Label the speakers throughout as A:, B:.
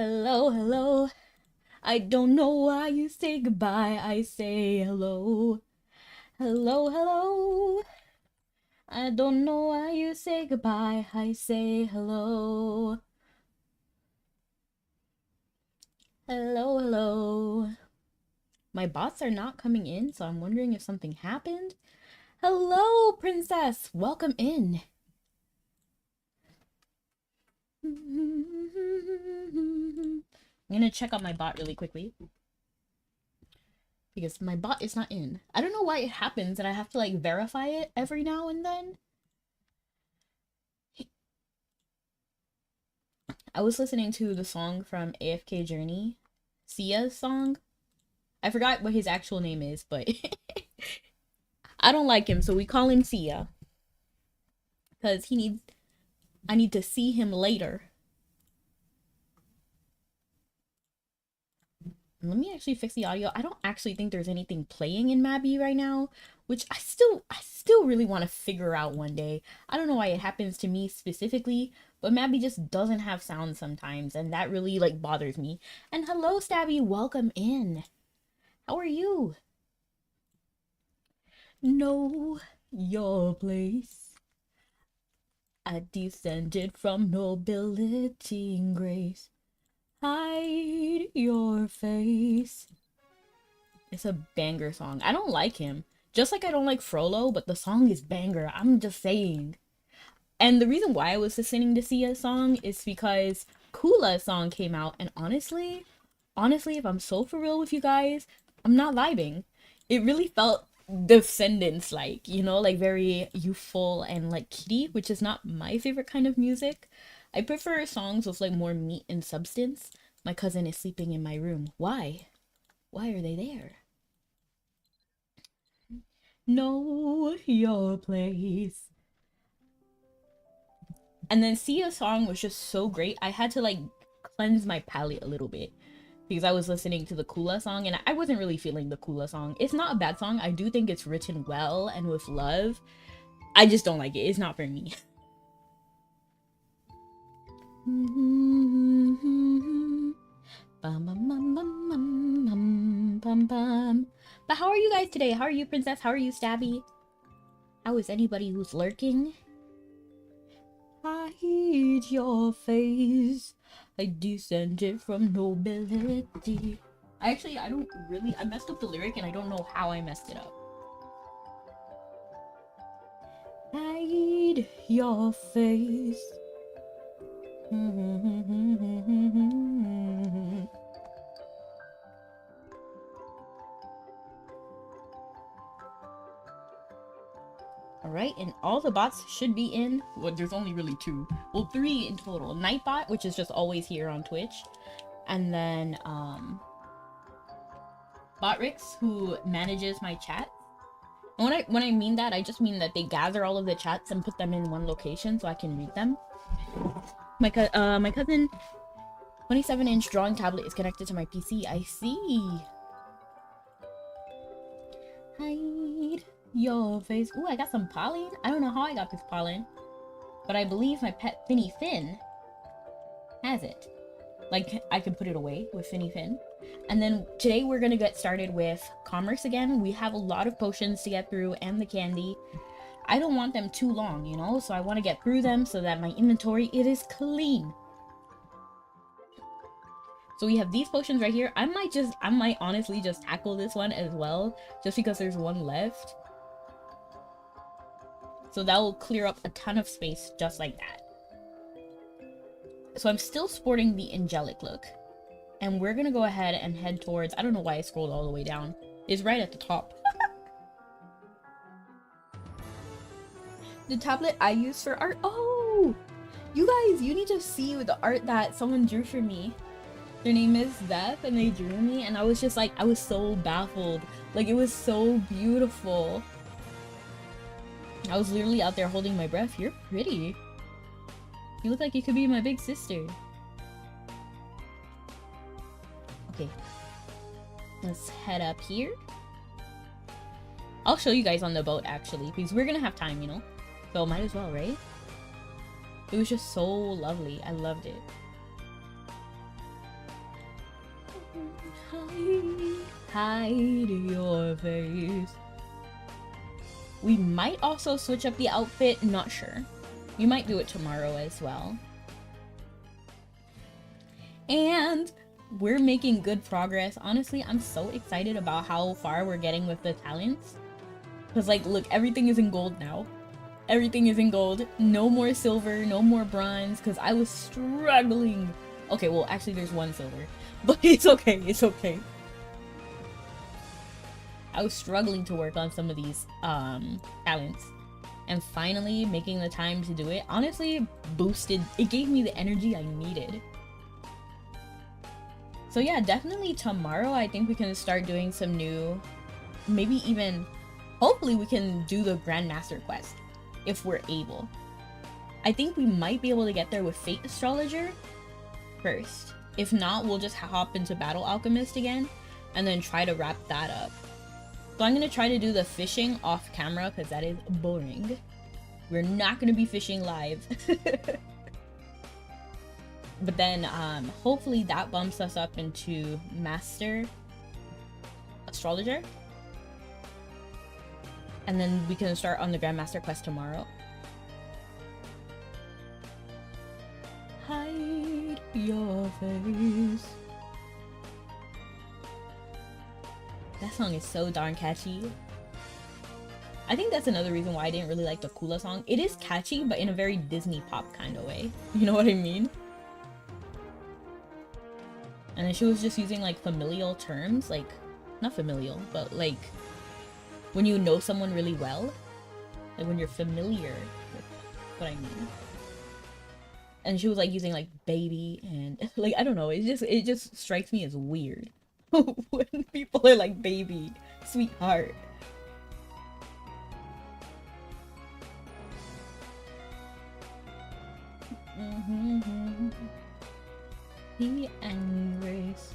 A: Hello, hello. I don't know why you say goodbye. I say hello. Hello, hello. I don't know why you say goodbye. I say hello. Hello, hello. My bots are not coming in, so I'm wondering if something happened. Hello, princess. Welcome in. I'm gonna check out my bot really quickly because my bot is not in. I don't know why it happens and I have to like verify it every now and then. I was listening to the song from AFK Journey, Sia's song. I forgot what his actual name is, but I don't like him, so we call him Sia. Because I need to see him later. Let me actually fix the audio. I don't actually think there's anything playing in Mabby right now, which I still really want to figure out one day. I don't know why it happens to me specifically, but Mabby just doesn't have sound sometimes, and that really like bothers me. And hello, Stabby, welcome in. How are you? Know your place. I descended from nobility and grace. Hide your face. It's a banger song. I don't like him. Just like I don't like Frollo, but the song is banger. I'm just saying. And the reason why I was listening to Sia's song is because Kula's song came out, and honestly, if I'm so for real with you guys, I'm not vibing. It really felt Descendants like, you know, like very youthful and like kiddie, which is not my favorite kind of music. I prefer songs with like more meat and substance. My cousin is sleeping in my room. Why? Why are they there? Know your place. And then Sia's song was just so great. I had to like cleanse my palate a little bit because I was listening to the Kula song and I wasn't really feeling the Kula song. It's not a bad song. I do think it's written well and with love. I just don't like it. It's not for me. But how are you guys today? How are you, princess? How are you, Stabby? How is anybody who's lurking? Hide your face. I descended from nobility. I messed up the lyric and I don't know how I messed it up. Hide your face. Alright, and all the bots should be in. Well, there's only really two. Well, three in total. Nightbot, which is just always here on Twitch. And then, Botrix, who manages my chat. And when I mean that, I just mean that they gather all of the chats and put them in one location so I can read them. My cousin 27-inch drawing tablet is connected to my PC. I see. Hide your face. Ooh, I got some pollen. I don't know how I got this pollen, but I believe my pet Finny Finn has it. Like, I can put it away with Finny Finn. And then today we're gonna get started with commerce again. We have a lot of potions to get through and the candy. I don't want them too long, you know, so I want to get through them so that my inventory, it is clean. So we have these potions right here. I might honestly just tackle this one as well, just because there's one left. So that will clear up a ton of space just like that. So I'm still sporting the angelic look. And we're gonna go ahead and head towards, I don't know why I scrolled all the way down. It's right at the top. The tablet I use for art. Oh! You guys, you need to see the art that someone drew for me. Their name is Zeph and they drew me and I was just like, I was so baffled. Like, it was so beautiful. I was literally out there holding my breath. You're pretty. You look like you could be my big sister. Okay. Let's head up here. I'll show you guys on the boat actually, because we're gonna have time, you know? So might as well, right? It was just so lovely. I loved it. Hide your face. We might also switch up the outfit, not sure. We might do it tomorrow as well. And we're making good progress. Honestly, I'm so excited about how far we're getting with the talents. Because, like, look, everything is in gold now. Everything is in gold. No more silver, no more bronze, because I was struggling. Okay, well, actually, there's one silver. But it's okay, it's okay. I was struggling to work on some of these talents. And finally, making the time to do it, honestly, boosted. It gave me the energy I needed. So yeah, definitely tomorrow, I think we can start doing some new, maybe even, hopefully we can do the Grandmaster quest, if we're able. I think we might be able to get there with Fate Astrologer first. If not, we'll just hop into Battle Alchemist again, and then try to wrap that up. So I'm gonna try to do the fishing off camera, because that is boring. We're not gonna be fishing live. But then, hopefully that bumps us up into Master Astrologer. And then we can start on the Grandmaster quest tomorrow. Hide your face. That song is so darn catchy. I think that's another reason why I didn't really like the Kula song. It is catchy, but in a very Disney pop kind of way. You know what I mean? And then she was just using like familial terms, like, not familial, but like when you know someone really well, like when you're familiar with what I mean. And she was like using like baby and like, I don't know, it just strikes me as weird when people are like baby, sweetheart. And grace.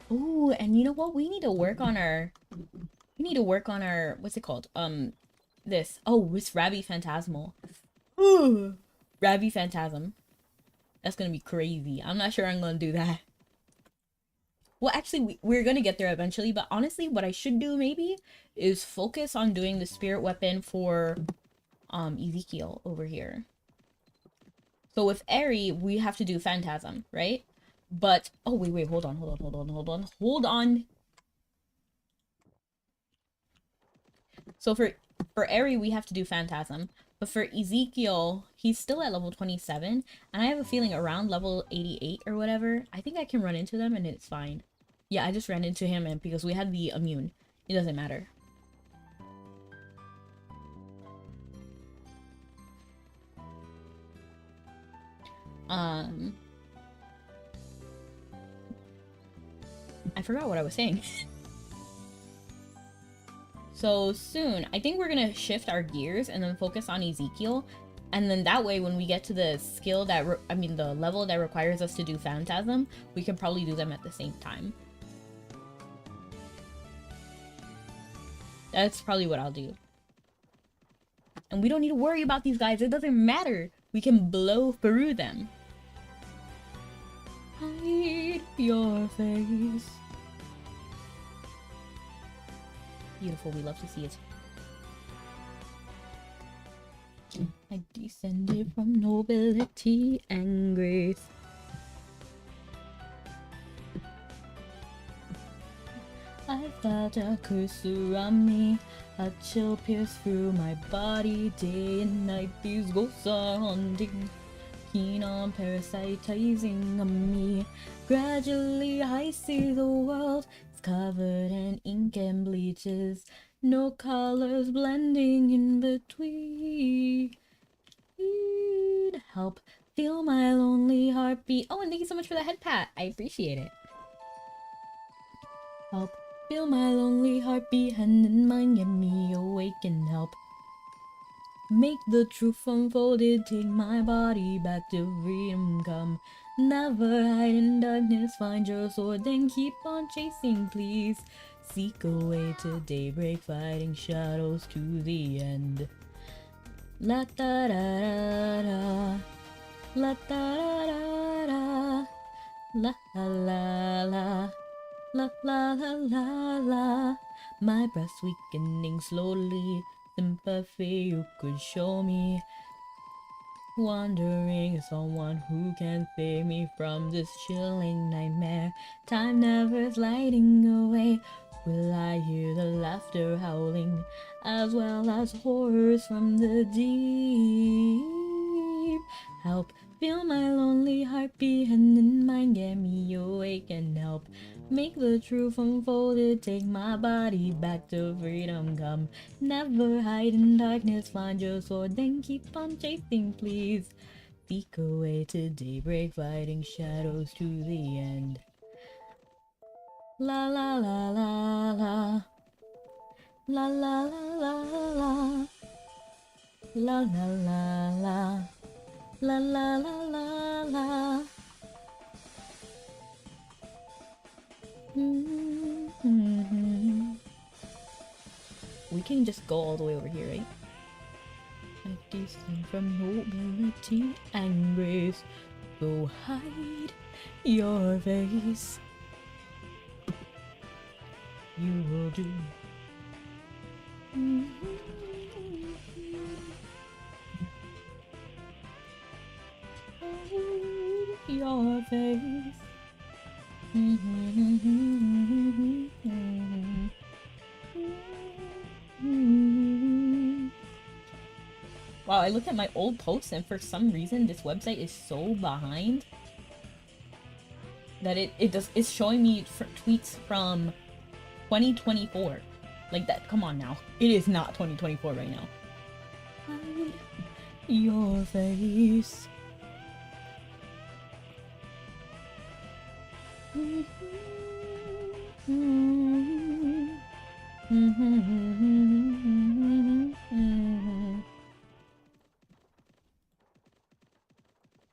A: Oh, and you know what? We need to work on our what's it called? This. Oh, it's Rabbi Phantasmal. Ooh, Rabbi Phantasm. That's gonna be crazy. I'm not sure I'm gonna do that. Well, actually, we're gonna get there eventually, but honestly, what I should do maybe is focus on doing the spirit weapon for Ezekiel over here. So with Eri, we have to do Phantasm, right? But, oh, wait, hold on. So for Eri, we have to do Phantasm. But for Ezekiel, he's still at level 27. And I have a feeling around level 88 or whatever, I think I can run into them and it's fine. Yeah, I just ran into him and because we had the immune. It doesn't matter. I forgot what I was saying. So soon, I think we're gonna shift our gears and then focus on Ezekiel. And then that way, when we get to the skill that, the level that requires us to do Phantasm, we can probably do them at the same time. That's probably what I'll do. And we don't need to worry about these guys. It doesn't matter. We can blow through them. Hide your face. Beautiful, we love to see it. I descended from nobility and grace. I felt a curse around me, a chill pierced through my body. Day and night these ghosts are haunting, keen on parasitizing on me. Gradually I see the world, it's covered in ink and bleaches, no colors blending in between. Help feel my lonely heartbeat. Oh, and thank you so much for the head pat. I appreciate it. Help feel my lonely heartbeat, hand in mind, get me awake and help make the truth unfolded, take my body back to freedom, come. Never hide in darkness, find your sword, then keep on chasing, please. Seek a way to daybreak, fighting shadows to the end. La da da da da, la da da da da, La la la la. La la la la la. My breath's weakening slowly. Sympathy you could show me. Wondering someone who can save me from this chilling nightmare. Time never sliding away. Will I hear the laughter howling, as well as horrors from the deep? Help, feel my lonely heartbeat and in mind get me awake and help. Make the truth unfolded, take my body back to freedom. Come, never hide in darkness, find your sword, then keep on chasing, please. Seek away to daybreak, fighting shadows to the end. La la la la la. La la la la la. La la la la. La la la la la. We can just go all the way over here, right? I descend from nobility and grace, so hide your face. You will do. Hide your face. Wow, I looked at my old posts and for some reason this website is so behind that it's showing me tweets from 2024. Like that, come on now. It is not 2024 right now. Hide your face.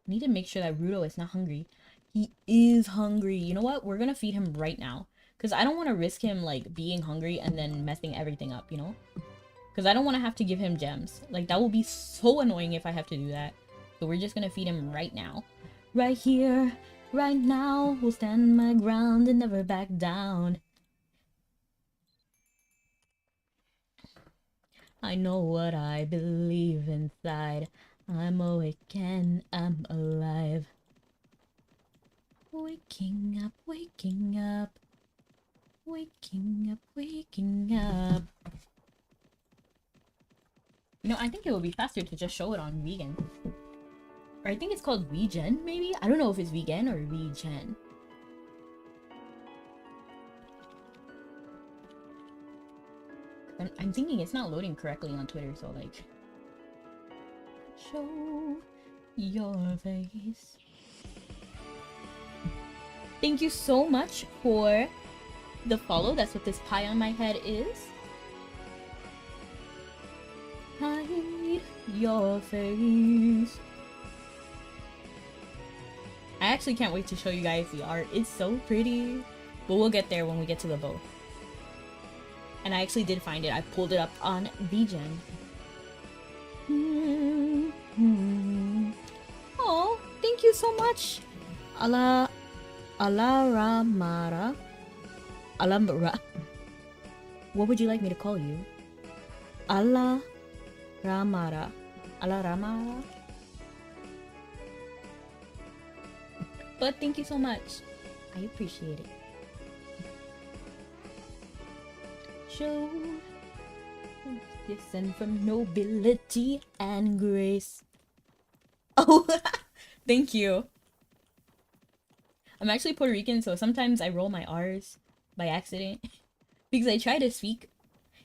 A: Need to make sure that Rudo is not hungry. He is hungry. You know what? We're gonna feed him right now. Because I don't want to risk him, like, being hungry and then messing everything up, you know? Because I don't want to have to give him gems. Like, that will be so annoying if I have to do that. So we're just gonna feed him right now. Right here, right now, we'll stand my ground and never back down. I know what I believe inside. I'm awake and I'm alive. Waking up, waking up. Waking up, waking up. You know, I think it would be faster to just show it on vegan. Or I think it's called VGen, maybe? I don't know if it's vegan or VGen. I'm thinking it's not loading correctly on Twitter, so like... Show your face. Thank you so much for the follow. That's what this pie on my head is. Hide your face. I actually can't wait to show you guys the art. It's so pretty. But we'll get there when we get to the bow. And I actually did find it. I pulled it up on VGen. Oh, thank you so much. Alaramara. Alambra. What would you like me to call you? Alaramara. Alaramara. But thank you so much. I appreciate it. Show descend from nobility and grace. Oh, thank you. I'm actually Puerto Rican, so sometimes I roll my R's by accident because I try to speak.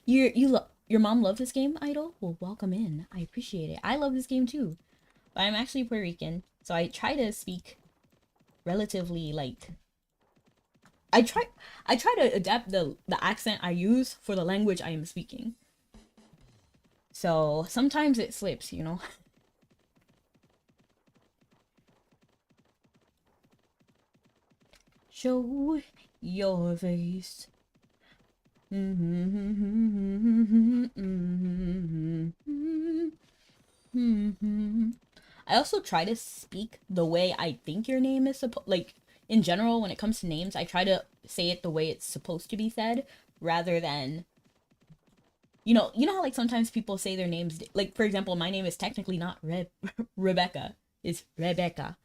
A: Your mom loves this game, Idol? Well, welcome in. I appreciate it. I love this game too, but I'm actually Puerto Rican, so I try to speak relatively like. I try to adapt the accent I use for the language I am speaking. So sometimes it slips, you know. Show your face. I also try to speak the way I think your name is supposed, like in general, when it comes to names, I try to say it the way it's supposed to be said rather than, you know how like sometimes people say their names, like for example, my name is technically not Rebecca, it's Rebecca.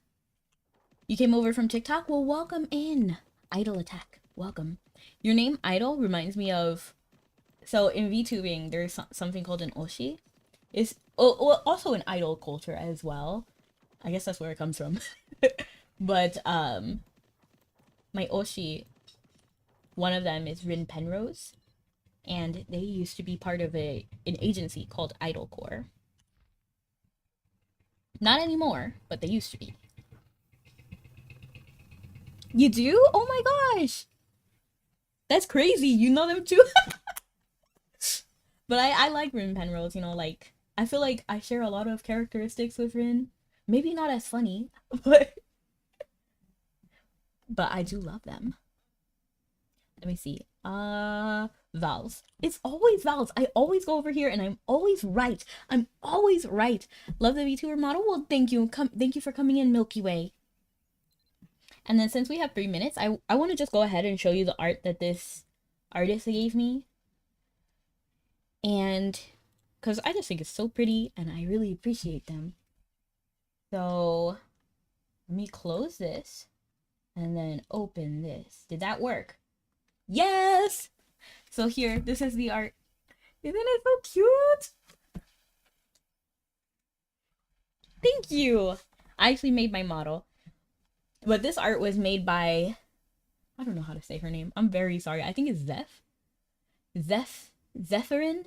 A: You came over from TikTok? Well, welcome in. Idol Attack, welcome. Your name Idol reminds me of, so in VTubing, there's something called an Oshi. It's also an idol culture as well. I guess that's where it comes from. But my Oshi, one of them is Rin Penrose, and they used to be part of an agency called Idol Core. Not anymore, but they used to be. You do? Oh my gosh! That's crazy. You know them too. But I like Rin Penrose. You know, like I feel like I share a lot of characteristics with Rin. Maybe not as funny, but I do love them. Let me see. Vowels. It's always vowels. I always go over here and I'm always right. I'm always right. Love the VTuber model. Well, thank you. Thank you for coming in, Milky Way. And then since we have 3 minutes, I want to just go ahead and show you the art that this artist gave me. And because I just think it's so pretty and I really appreciate them. So let me close this and then open this. Did that work? Yes! So here, this is the art. Isn't it so cute? Thank you! I actually made my model. But this art was made by, I don't know how to say her name. I'm very sorry. I think it's Zephyrin?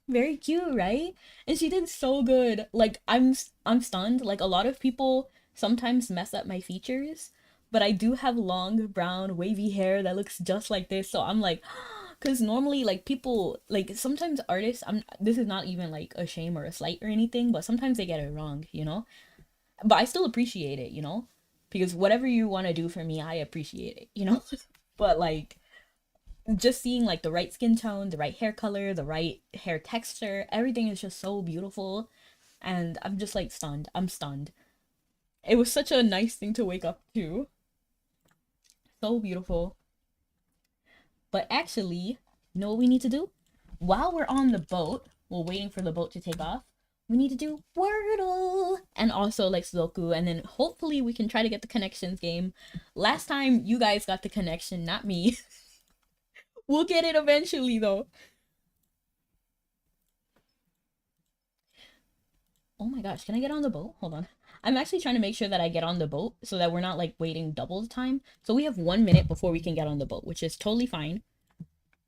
A: Very cute, right? And she did so good. Like, I'm stunned. Like, a lot of people sometimes mess up my features, but I do have long, brown, wavy hair that looks just like this. So I'm like, because normally, like, people, like, sometimes artists, this is not even, like, a shame or a slight or anything, but sometimes they get it wrong, you know? But I still appreciate it, you know? Because whatever you want to do for me, I appreciate it, you know? But, like, just seeing, like, the right skin tone, the right hair color, the right hair texture, everything is just so beautiful. And I'm just, like, stunned. I'm stunned. It was such a nice thing to wake up to. So beautiful. But actually, you know what we need to do? While we're on the boat, while waiting for the boat to take off, we need to do Wordle and also like Sudoku, and then hopefully we can try to get the connections game. Last time you guys got the connection, not me. We'll get it eventually though. Oh my gosh, can I get on the boat? Hold on. I'm actually trying to make sure that I get on the boat so that we're not like waiting double the time. So we have 1 minute before we can get on the boat, which is totally fine.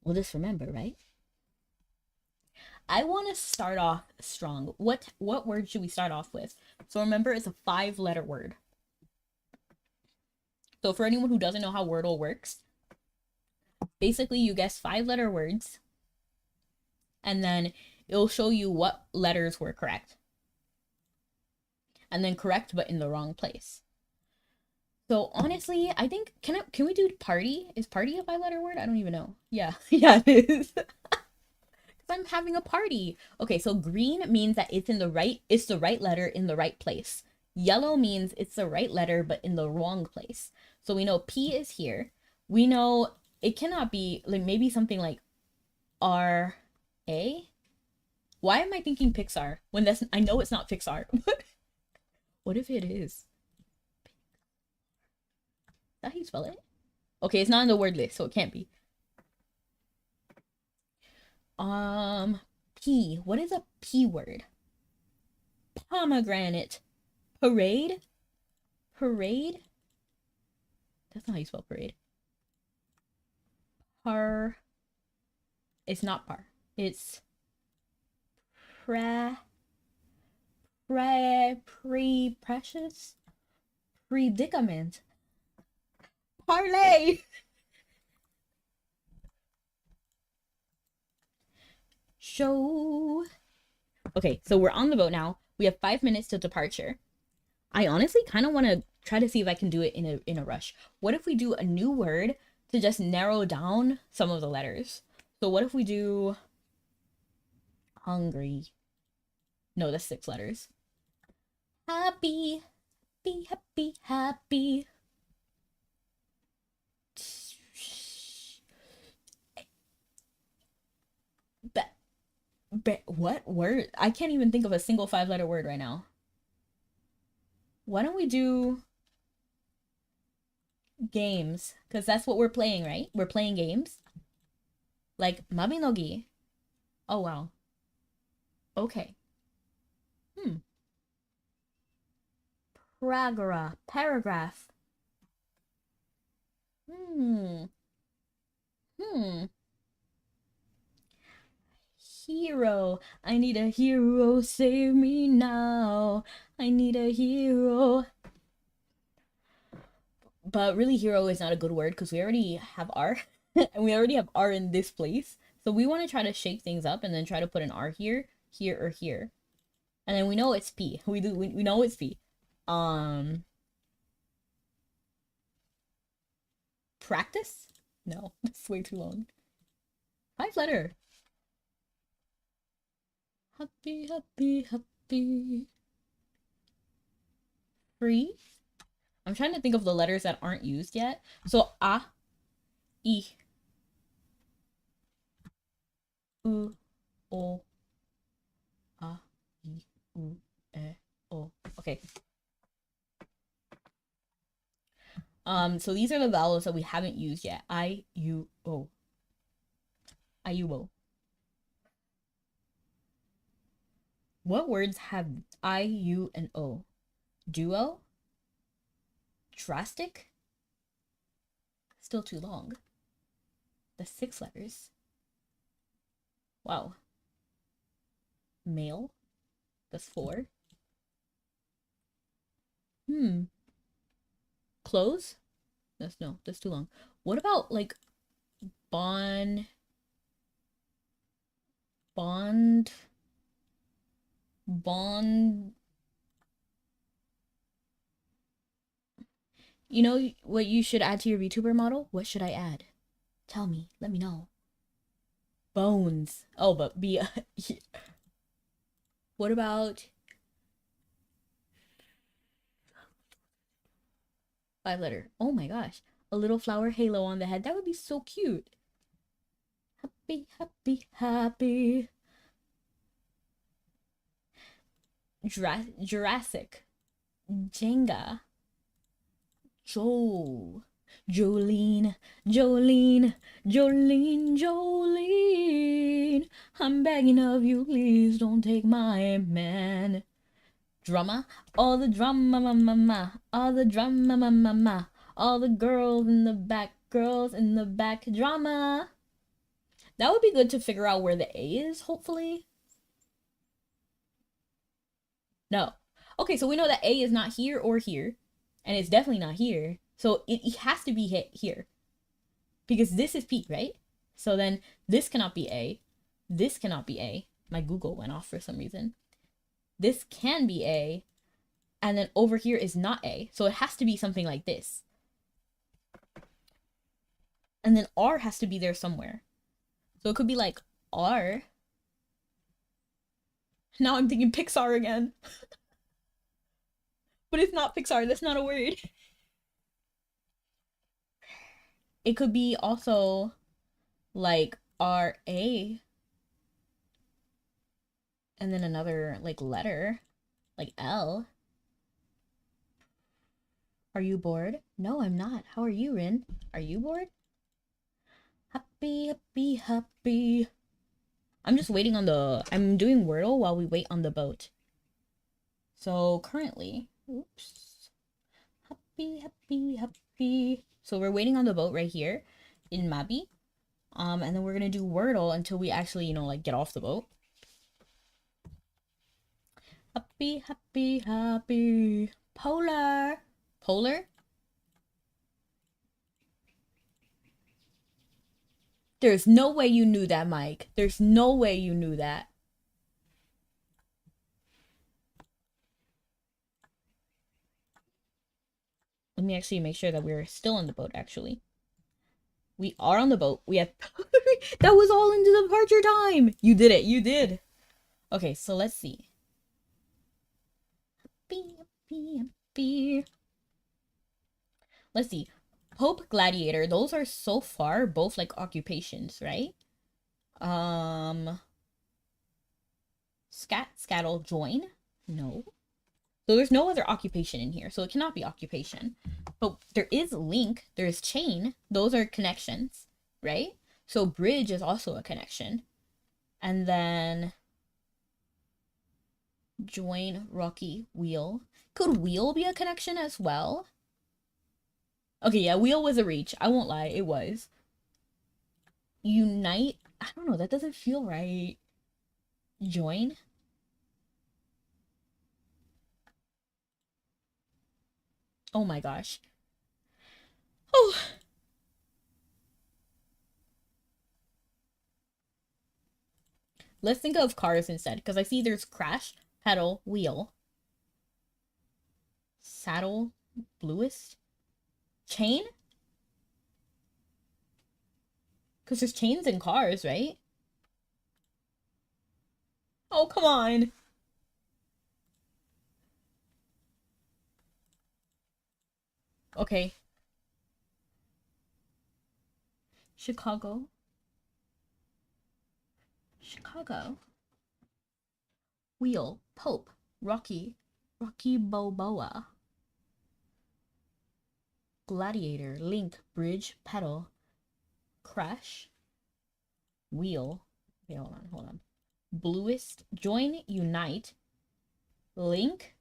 A: We'll just remember, right? I want to start off strong. What word should we start off with? So remember, it's a 5-letter word. So for anyone who doesn't know how Wordle works, basically you guess 5-letter words, and then it'll show you what letters were correct. And then correct, but in the wrong place. So honestly, I think, can we do party? Is party a 5-letter word? I don't even know. Yeah, yeah, it is. I'm having a party. Okay, so green means that it's the right letter in the right place. Yellow means it's the right letter but in the wrong place. So we know P is here. We know it cannot be like maybe something like R-A. Why am I thinking Pixar when I know it's not Pixar. What if it is? Is that how you spell it? Okay, it's not in the word list, so it can't be. P. What is a P word? Pomegranate. Parade? Parade? That's not how you spell parade. Par. It's not par. It's precious? Predicament. Parlay! Show. Okay, so we're on the boat now. We have 5 minutes to departure. I honestly kind of want to try to see if I can do it in a rush. What if we do a new word to just narrow down some of the letters? So what if we do hungry? No, that's 6 letters. Happy. Happy, happy, happy. What word? I can't even think of a single 5-letter word right now. Why don't we do games? Because that's what we're playing, right? We're playing games. Like Mabinogi. Oh, wow. Okay. Hmm. Paragraph. Hmm. Hmm. Hero. I need a hero. Save me now. I need a hero. But really, hero is not a good word because we already have R. And we already have R in this place. So we want to try to shake things up and then try to put an R here, here, or here. And then we know it's P. We know it's P. Practice? No, that's way too long. 5-letter. Happy, happy, happy. Free. I'm trying to think of the letters that aren't used yet. So A, I, U, O, A, I, U, E, O. Okay. So these are the vowels that we haven't used yet. I, U, O. I, U, O. What words have I, U, and O? Duo? Drastic? Still too long. The 6 letters. Wow. Male? That's 4. Clothes? That's too long. What about like bond? Bond? Bond? You know what you should add to your VTuber model? What should I add? Tell me. Let me know. Bones. Oh, but be. What about 5-letter? Oh my gosh. A little flower halo on the head. That would be so cute. Happy, happy, happy. Jurassic. Jenga. Joel. Jolene, Jolene, Jolene, Jolene. I'm begging of you, please don't take my man. Drama, all the drama, ma, ma, ma. All the drama, ma, ma, ma. All the girls in the back, drama. That would be good to figure out where the A is, hopefully. No. Okay, so we know that A is not here or here, and it's definitely not here. So it has to be here. Because this is P, right? So then this cannot be A. This cannot be A. My Google went off for some reason. This can be A. And then over here is not A. So it has to be something like this. And then R has to be there somewhere. So it could be like R. Now I'm thinking Pixar again. But it's not Pixar. That's not a word. It could be also like R-A. And then another like letter. Like L. Are you bored? No, I'm not. How are you, Rin? Are you bored? Happy, happy, happy. I'm just waiting on I'm doing Wordle while we wait on the boat. So currently, oops. Happy, happy, happy. So we're waiting on the boat right here in Mabi. And then we're gonna do Wordle until we actually, like get off the boat. Happy, happy, happy. Polar. Polar? There's no way you knew that, Mike. There's no way you knew that. Let me actually make sure that we're still on the boat, actually. We are on the boat. We have... That was all into departure time! You did it. You did. Okay, so let's see. happy. Let's see. Pope, gladiator. Those are so far both like occupations, right? Scattle, join. No. So there's no other occupation in here, so it cannot be occupation. But there is link, there's chain, those are connections, right? So bridge is also a connection. And then join, rocky, wheel. Could wheel be a connection as well? Okay, yeah, wheel was a reach. I won't lie, it was. Unite? I don't know, that doesn't feel right. Join? Oh my gosh. Oh. Let's think of cars instead, because I see there's crash, pedal, wheel, saddle, bluest, chain? Because there's chains in cars, right? Oh, come on. Okay. Chicago. Chicago. Wheel. Pope. Rocky. Rocky Balboa. Gladiator. Link. Bridge. Pedal. Crash. Wheel. Okay, hold on. Bluest. Join. Unite. Link.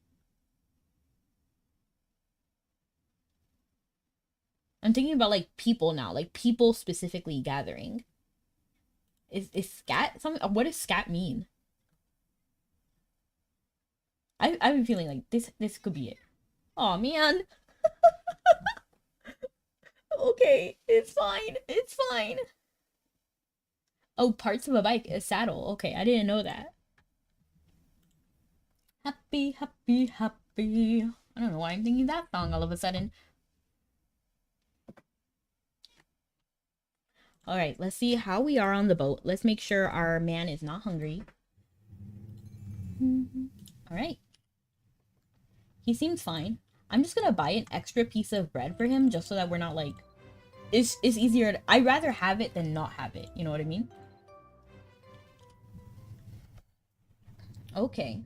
A: I'm thinking about like people now, like people specifically gathering. Is scat something? What does scat mean? I've been feeling like this could be it. Oh man. Okay, it's fine. It's fine. Oh, parts of a bike, a saddle. Okay, I didn't know that. Happy, happy, happy. I don't know why I'm thinking that song all of a sudden. All right, let's see how we are on the boat. Let's make sure our man is not hungry. All right. He seems fine. I'm just gonna buy an extra piece of bread for him just so that we're not like... It's easier. I'd rather have it than not have it. You know what I mean? Okay.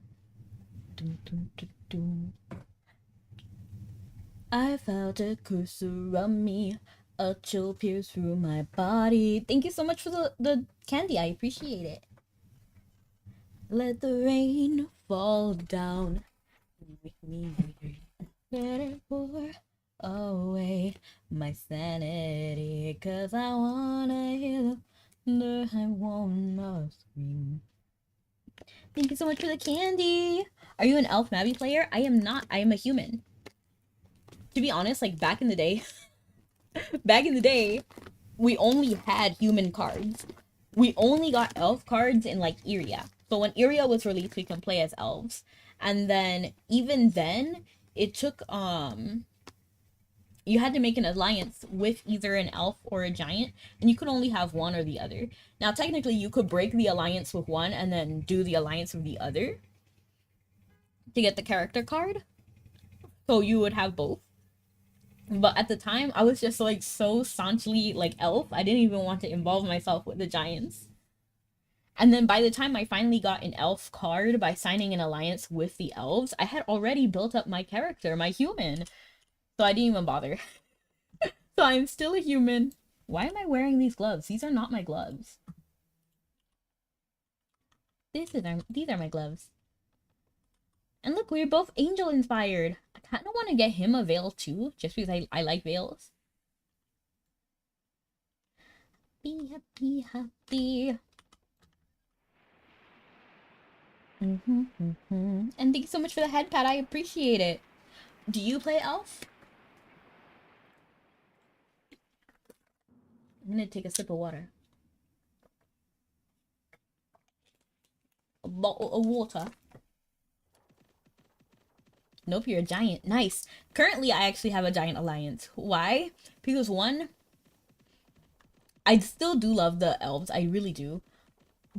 A: I felt a cursor on me. A chill pierced through my body. Thank you so much for the candy. I appreciate it. Let the rain fall down. Make me let it pour away my sanity. Cause I wanna hear the I wanna scream. Thank you so much for the candy. Are you an elf Mabby player? I am not. I am a human. To be honest, like back in the day, we only had human cards. We only got elf cards in like Iria. So when Iria was released, we can play as elves. And then even then, it took you had to make an alliance with either an elf or a giant, and you could only have one or the other. Now technically you could break the alliance with one and then do the alliance with the other to get the character card. So you would have both. But at the time, I was just like so staunchly like elf. I didn't even want to involve myself with the giants. And then by the time I finally got an elf card by signing an alliance with the elves, I had already built up my character, my human. So I didn't even bother. So I'm still a human. Why am I wearing these gloves? These are not my gloves. These are my gloves. And look, we're both angel inspired. I kind of want to get him a veil too, just because I like veils. Be happy, happy. And thank you so much for the head pat. I appreciate it. Do you play elf? I'm gonna take a sip of water. A bottle of water. Nope, you're a giant. Nice. Currently, I actually have a giant alliance. Why? Because one, I still do love the elves. I really do.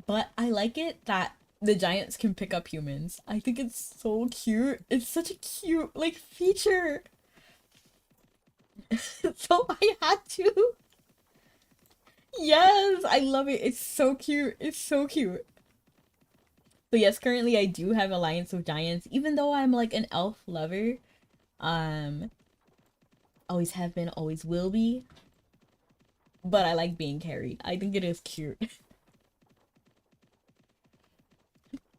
A: But I like it that the giants can pick up humans. I think it's so cute. It's such a cute like feature. So I had to. Yes, I love it. It's so cute. It's so cute. So yes, currently I do have Alliance with Giants, even though I'm like an elf lover. Um, always have been, always will be. But I like being carried. I think it is cute.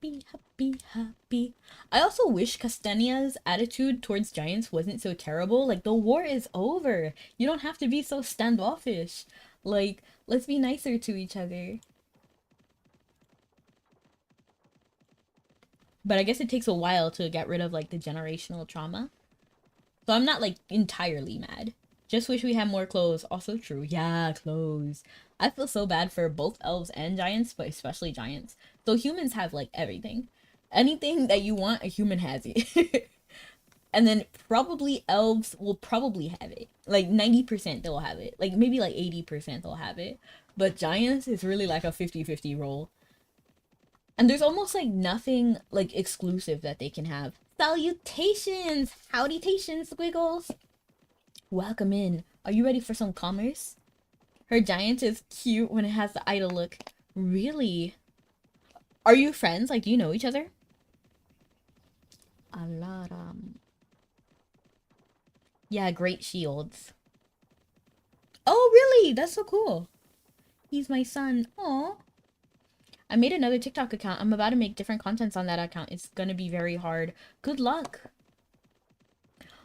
A: Happy, happy, happy. I also wish Castania's attitude towards giants wasn't so terrible. Like, the war is over. You don't have to be so standoffish. Like, let's be nicer to each other. But I guess it takes a while to get rid of, like, the generational trauma. So I'm not, like, entirely mad. Just wish we had more clothes. Also true. Yeah, clothes. I feel so bad for both elves and giants, but especially giants. So humans have, like, everything. Anything that you want, a human has it. And then probably elves will probably have it. Like 90% they'll have it. Like maybe like 80% they'll have it. But giants is really like a 50-50 roll. And there's almost like nothing like exclusive that they can have. Salutations! Howdy-tations, squiggles! Welcome in. Are you ready for some commerce? Her giant is cute when it has the idol look. Really? Are you friends? Like, do you know each other? Alaram. Yeah, great shields. Oh, really? That's so cool. He's my son. Aw. I made another TikTok account. I'm about to make different contents on that account. It's gonna be very hard. Good luck.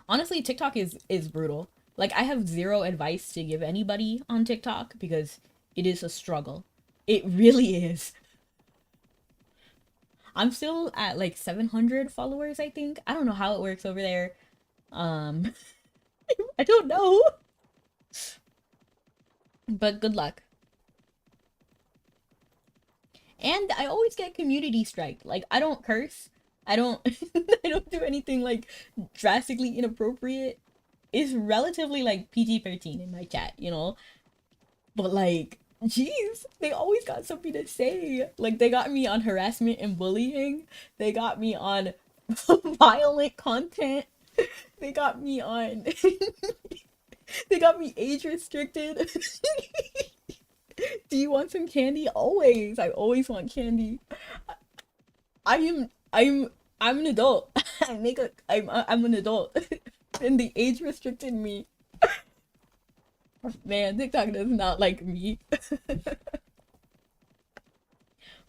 A: Honestly, TikTok is brutal. Like, I have zero advice to give anybody on TikTok because it is a struggle. It really is. I'm still at like 700 followers, I think. I don't know how it works over there. I don't know. But good luck. And I always get community strike. Like, I don't curse. I don't I don't do anything like drastically inappropriate. It's relatively like PG-13 in my chat, you know? But like, jeez, they always got something to say. Like, they got me on harassment and bullying. They got me on violent content. They got me on they got me age restricted. Do you want some candy? Always. I always want candy. I'm an adult. I'm an adult. And the age restricted me. Man, TikTok does not like me.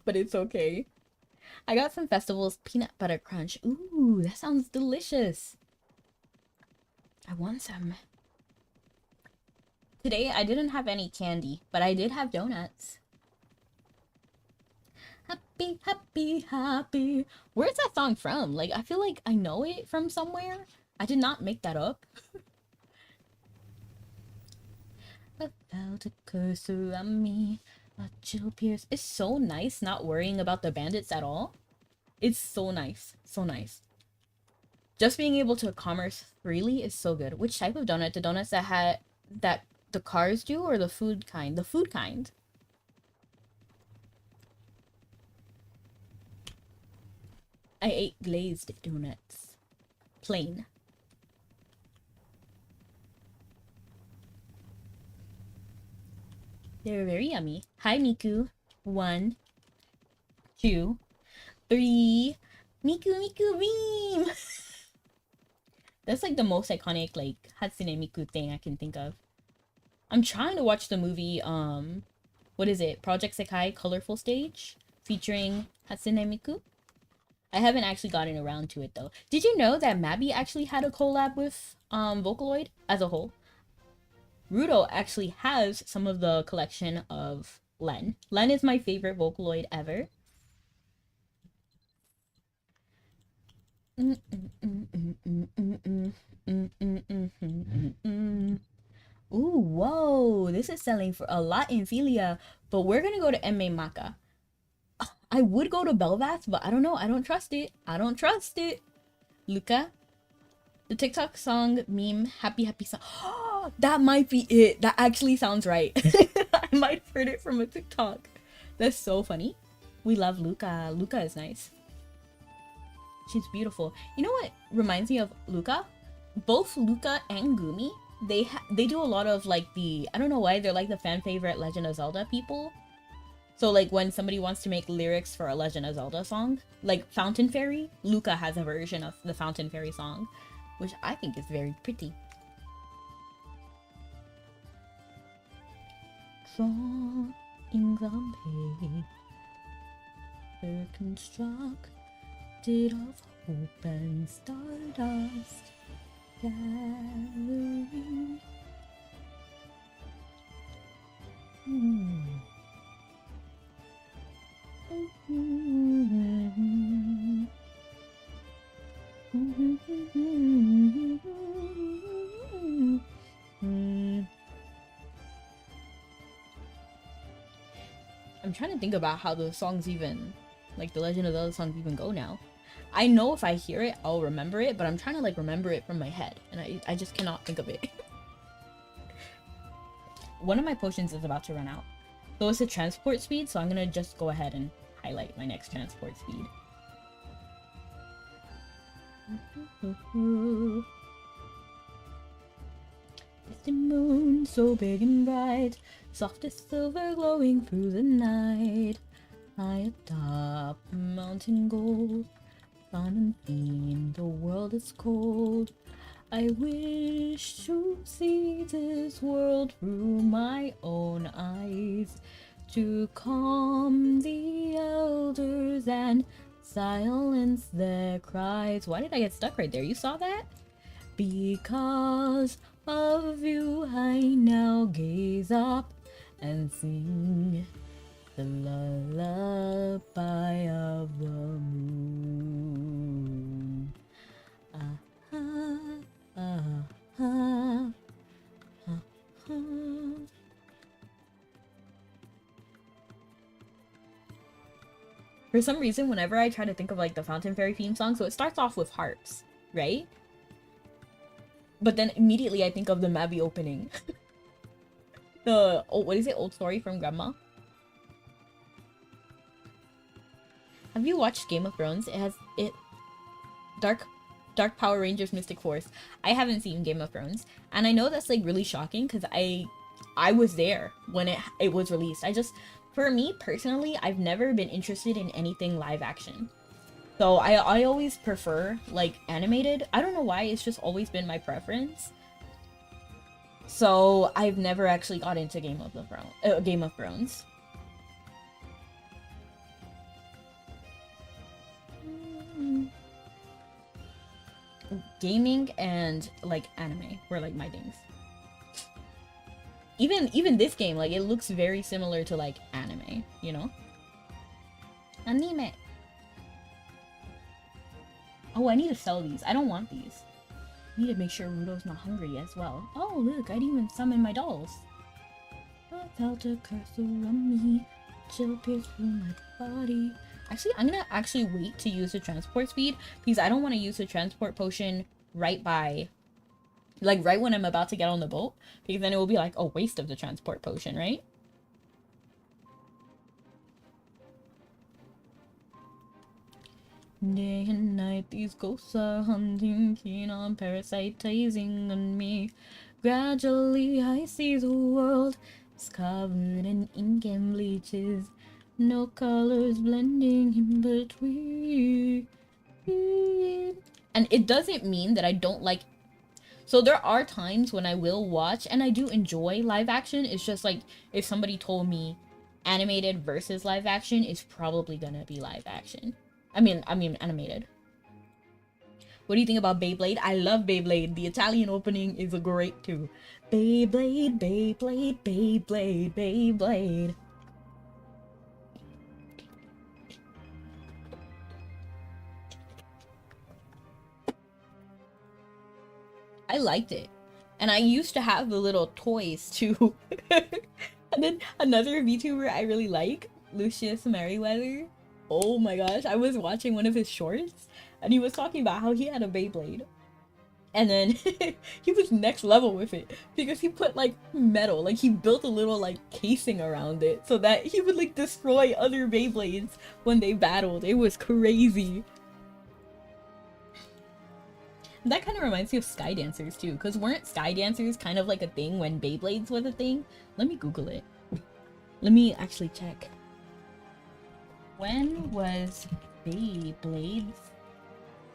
A: But it's okay. I got some festivals peanut butter crunch. Ooh, that sounds delicious. I want some. Today I didn't have any candy, but I did have donuts. Happy, happy, happy. Where's that song from? Like, I feel like I know it from somewhere. I did not make that up. I felt a curse around me. A chill pierce. It's so nice not worrying about the bandits at all. It's so nice. So nice. Just being able to commerce freely is so good. Which type of donut? The donuts that the cars do or the food kind? The food kind. I ate glazed donuts. Plain. They were very yummy. Hi, Miku. 1, 2, 3. Miku, Miku, beam! That's like the most iconic, like, Hatsune Miku thing I can think of. I'm trying to watch the movie, what is it? Project Sekai Colorful Stage? Featuring Hatsune Miku? I haven't actually gotten around to it, though. Did you know that Mabi actually had a collab with, Vocaloid as a whole? Rudo actually has some of the collection of Len. Len is my favorite Vocaloid ever. Ooh, whoa, this is selling for a lot in Philia, but we're gonna go to Emme Maka. I would go to Belvath, but I don't know. I don't trust it. I don't trust it. Luca, the TikTok song meme, happy, happy song. That might be it. That actually sounds right. I might have heard it from a TikTok. That's so funny. We love Luca. Luca is nice. She's beautiful. You know what reminds me of Luca? Both Luca and Gumi, they do a lot of like the, I don't know why, they're like the fan favorite Legend of Zelda people. So like when somebody wants to make lyrics for a Legend of Zelda song, like Fountain Fairy, Luca has a version of the Fountain Fairy song, which I think is very pretty. Drawings on paper constructed of hope and stardust gathering. I'm trying to think about how the songs even, like the Legend of Zelda songs even go now. I know if I hear it, I'll remember it, but I'm trying to like remember it from my head, and I just cannot think of it. One of my potions is about to run out. So it's a transport speed, so I'm gonna just go ahead and highlight my next transport speed. It's the moon so big and bright, softest silver glowing through the night. High atop the mountain gold, sun unseen, the world is cold. I wish to see this world through my own eyes, to calm the elders and silence their cries. Why did I get stuck right there? You saw that? Because of you I now gaze up and sing the lullaby of the moon. For some reason, whenever I try to think of like the Fountain Fairy theme song, so it starts off with harps, right? But then immediately I think of the Mabi opening. What is it? Old Story from Grandma? Have you watched Game of Thrones? Dark Power Rangers Mystic Force. I haven't seen Game of Thrones, and I know that's like really shocking because I was there when it was released. For me personally, I've never been interested in anything live action. So I always prefer like animated. I don't know why, it's just always been my preference. So I've never actually got into Game of Thrones. Gaming and like anime were like my things. Even this game, like it looks very similar to like anime, you know? Anime. Oh, I need to sell these. I don't want these. I need to make sure Rudo's not hungry as well. Oh, look, I didn't even summon my dolls. I felt a curse around me, chill pierced through my body. Actually, I'm gonna wait to use the transport speed because I don't want to use the transport potion right when I'm about to get on the boat, because then it will be like a waste of the transport potion, right? Day and night these ghosts are hunting, keen on parasitizing on me. Gradually I see the world is covered in ink and bleaches, no colors blending in between. And it doesn't mean that I don't like. So there are times when I will watch and I do enjoy live action. It's just like if somebody told me animated versus live action, it's probably gonna be live action. I mean animated. What do you think about Beyblade? I love Beyblade. The Italian opening is great too. Beyblade, Beyblade, Beyblade, Beyblade. I liked it. And I used to have the little toys too. And then another VTuber I really like, Lucius Merriweather. Oh my gosh, I was watching one of his shorts and he was talking about how he had a Beyblade. And then he was next level with it because he put like metal, like he built a little like casing around it so that he would like destroy other Beyblades when they battled. It was crazy. That kind of reminds me of Sky Dancers too, because weren't Sky Dancers kind of like a thing when Beyblades was a thing? Let me Google it. Let me actually check. When was Beyblades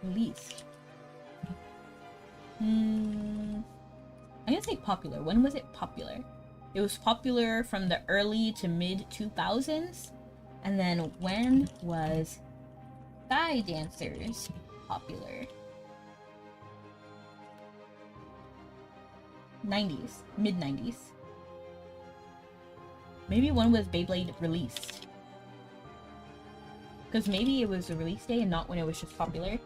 A: released? I'm gonna say popular. When was it popular? It was popular from the early to mid 2000s. And then when was Sky Dancers popular? 90s, mid 90s. Maybe when was Beyblade released? Because maybe it was a release day and not when it was just popular.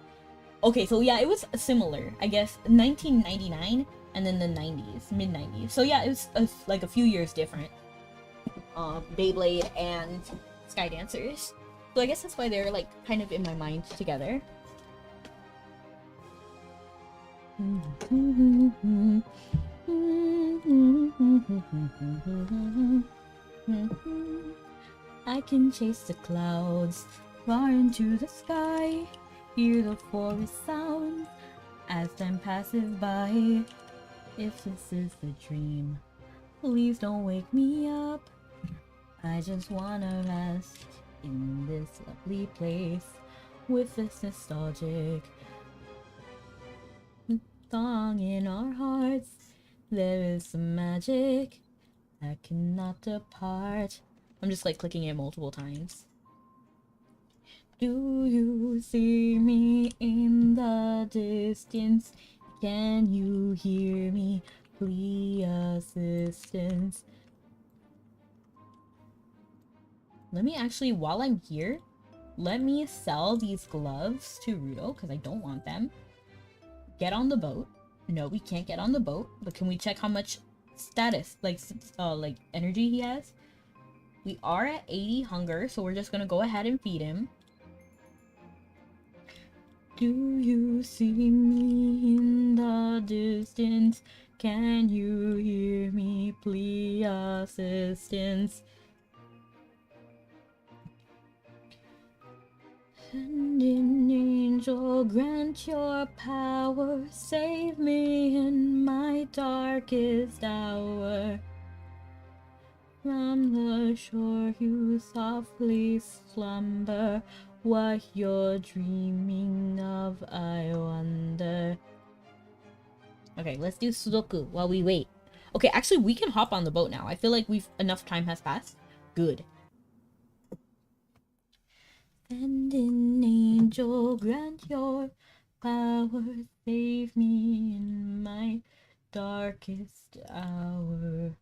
A: Okay, so yeah, it was similar. I guess 1999 and then the 90s, mid 90s. So yeah, it was like a few years different. Beyblade and Sky Dancers. So I guess that's why they're like kind of in my mind together. I can chase the clouds far into the sky, hear the forest sound as time passes by. If this is the dream, please don't wake me up. I just wanna rest in this lovely place with this nostalgic song in our hearts. There is some magic that cannot depart. I'm just like clicking it multiple times. Do you see me in the distance? Can you hear me? Please assistance. Let me actually, while I'm here, let me sell these gloves to Rudo because I don't want them. Get on the boat. No, we can't get on the boat, but can we check how much status, like energy he has? We are at 80 hunger, so we're just gonna go ahead and feed him. Do you see me in the distance? Can you hear me? Please assistance. Sending angel, grant your power, save me in my darkest hour. From the shore you softly slumber, what you're dreaming of, I wonder. Okay, let's do Sudoku while we wait. Okay, actually we can hop on the boat now. I feel like enough time has passed. Good. Send an angel, grant your power, save me in my darkest hour.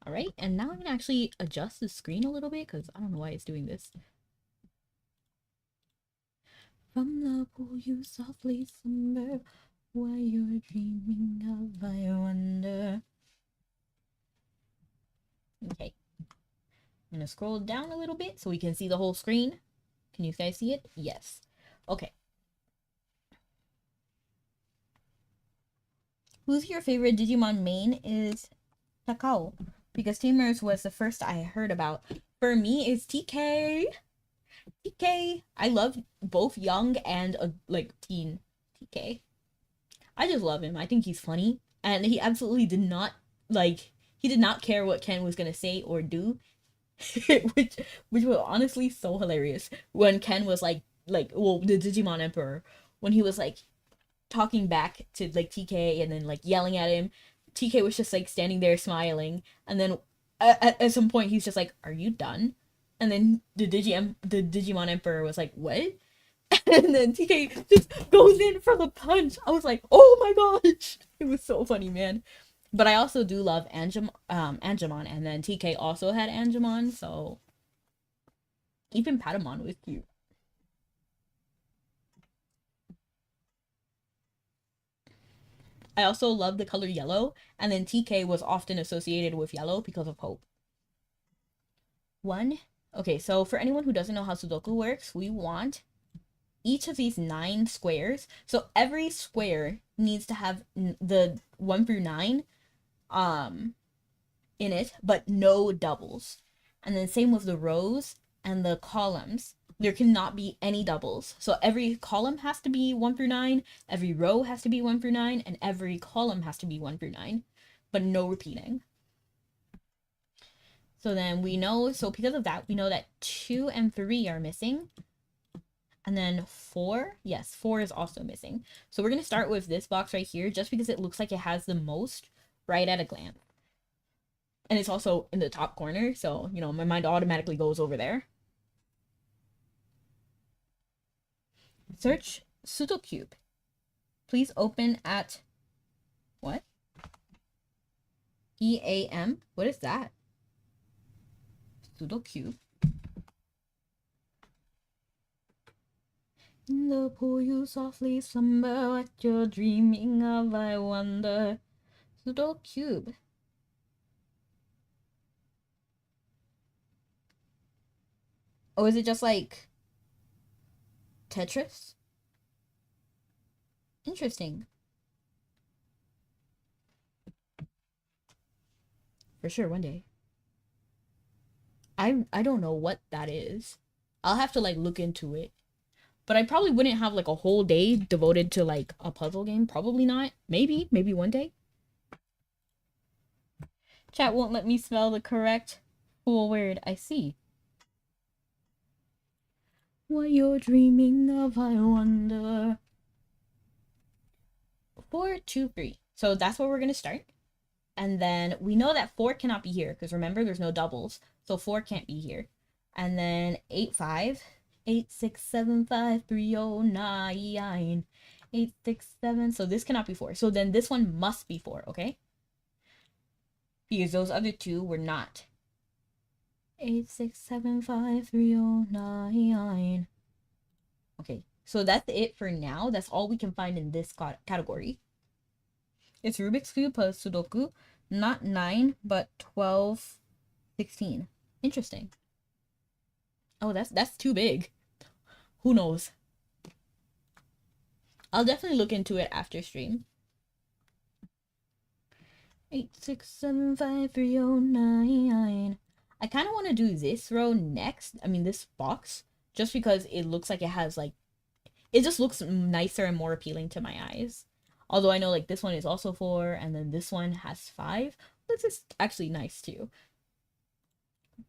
A: Alright, and now I'm gonna actually adjust the screen a little bit because I don't know why it's doing this. From the pool you softly slumber, while you're dreaming of, I wonder. Okay. I'm gonna scroll down a little bit so we can see the whole screen. Can you guys see it? Yes. Okay. Who's your favorite Digimon main is Takao, because Tamers was the first I heard about. For me, it's TK. TK. I love both young and like teen TK. I just love him. I think he's funny, and he absolutely did not he did not care what Ken was gonna say or do, which was honestly so hilarious when Ken was the Digimon Emperor, when he was like talking back to like TK and then like yelling at him. TK was just like standing there smiling, and then at some point he's just like, "Are you done?" And then the Digimon Emperor was like, "What?" And then TK just goes in for the punch. I was like, "Oh my gosh!" It was so funny, man. But I also do love Angemon, and then TK also had Angemon, so even Patamon was cute. I also love the color yellow, and then TK was often associated with yellow because of Hope. Okay, so for anyone who doesn't know how Sudoku works, we want each of these 9 squares, so every square needs to have the 1 through 9 um in it, but no doubles. And then same with the rows and the columns. There cannot be any doubles. So every column has to be 1 through 9, every row has to be 1 through 9, and every column has to be 1 through 9, but no repeating. So then we know, so because of that, we know that 2 and 3 are missing. And then 4, yes, 4 is also missing. So we're going to start with this box right here, just because it looks like it has the most right at a glance. And it's also in the top corner, so, you know, my mind automatically goes over there. Search pseudocube. Please open at, what? EAM? What is that? Pseudocube. In the pool you softly slumber, what you're dreaming of, I wonder. Pseudocube. Oh, is it just like Tetris? Interesting. For sure, one day. I don't know what that is. I'll have to like look into it. But I probably wouldn't have like a whole day devoted to like a puzzle game. Probably not. Maybe one day. Chat won't let me spell the correct full word. I see. What you're dreaming of, I wonder. 4, 2, 3. So that's where we're gonna start. And then we know that 4 cannot be here because remember there's no doubles. So 4 can't be here. And then 8, 5. 8, 6, 7, 5, 3, 0, 9. 8, 6, 7. So this cannot be 4. So then this one must be 4, okay? Because those other two were not. 8, 6, 7, 5, 3, 0, 9. Okay, so that's it for now. That's all we can find in this category. It's Rubik's Cube plus Sudoku. Not 9, but 12, 16. Interesting. Oh, that's too big. Who knows? I'll definitely look into it after stream. 8, 6, 7, 5, 3, 0, 9. I kind of want to do this row next. I mean, this box. Just because it looks like it has, like... It just looks nicer and more appealing to my eyes. Although I know, like, this one is also 4. And then this one has 5. This is actually nice, too.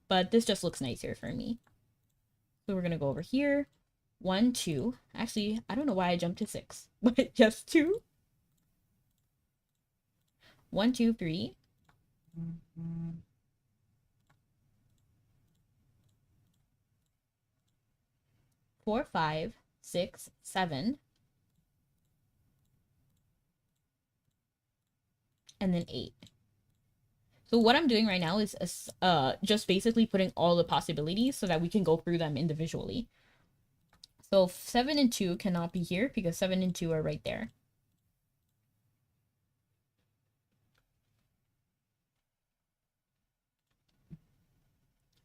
A: But this just looks nicer for me. So we're going to go over here. 1, 2. Actually, I don't know why I jumped to 6. But just 2. 1, 2, 3. 4, 5, 6, 7. And then 8. So what I'm doing right now is just basically putting all the possibilities so that we can go through them individually. So 7 and 2 cannot be here because 7 and 2 are right there.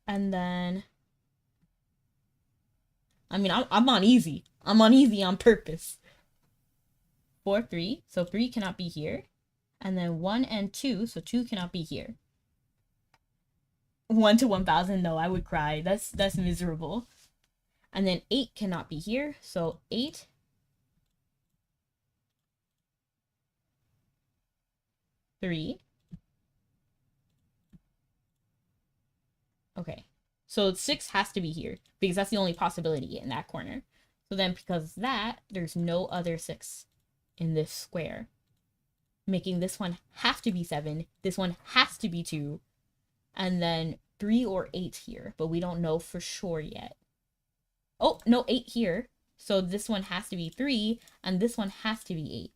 A: And then, I mean, I'm on easy. I'm on easy on purpose. 4, 3. So 3 cannot be here. And then 1 and 2. So 2 cannot be here. 1 to 1,000. No, I would cry. That's miserable. And then 8 cannot be here. So 8. 3. Okay. So 6 has to be here because that's the only possibility in that corner. So then because of that, there's no other 6 in this square. Making this one have to be 7. This one has to be 2. And then 3 or 8 here. But we don't know for sure yet. Oh, no, 8 here. So this one has to be 3. And this one has to be 8.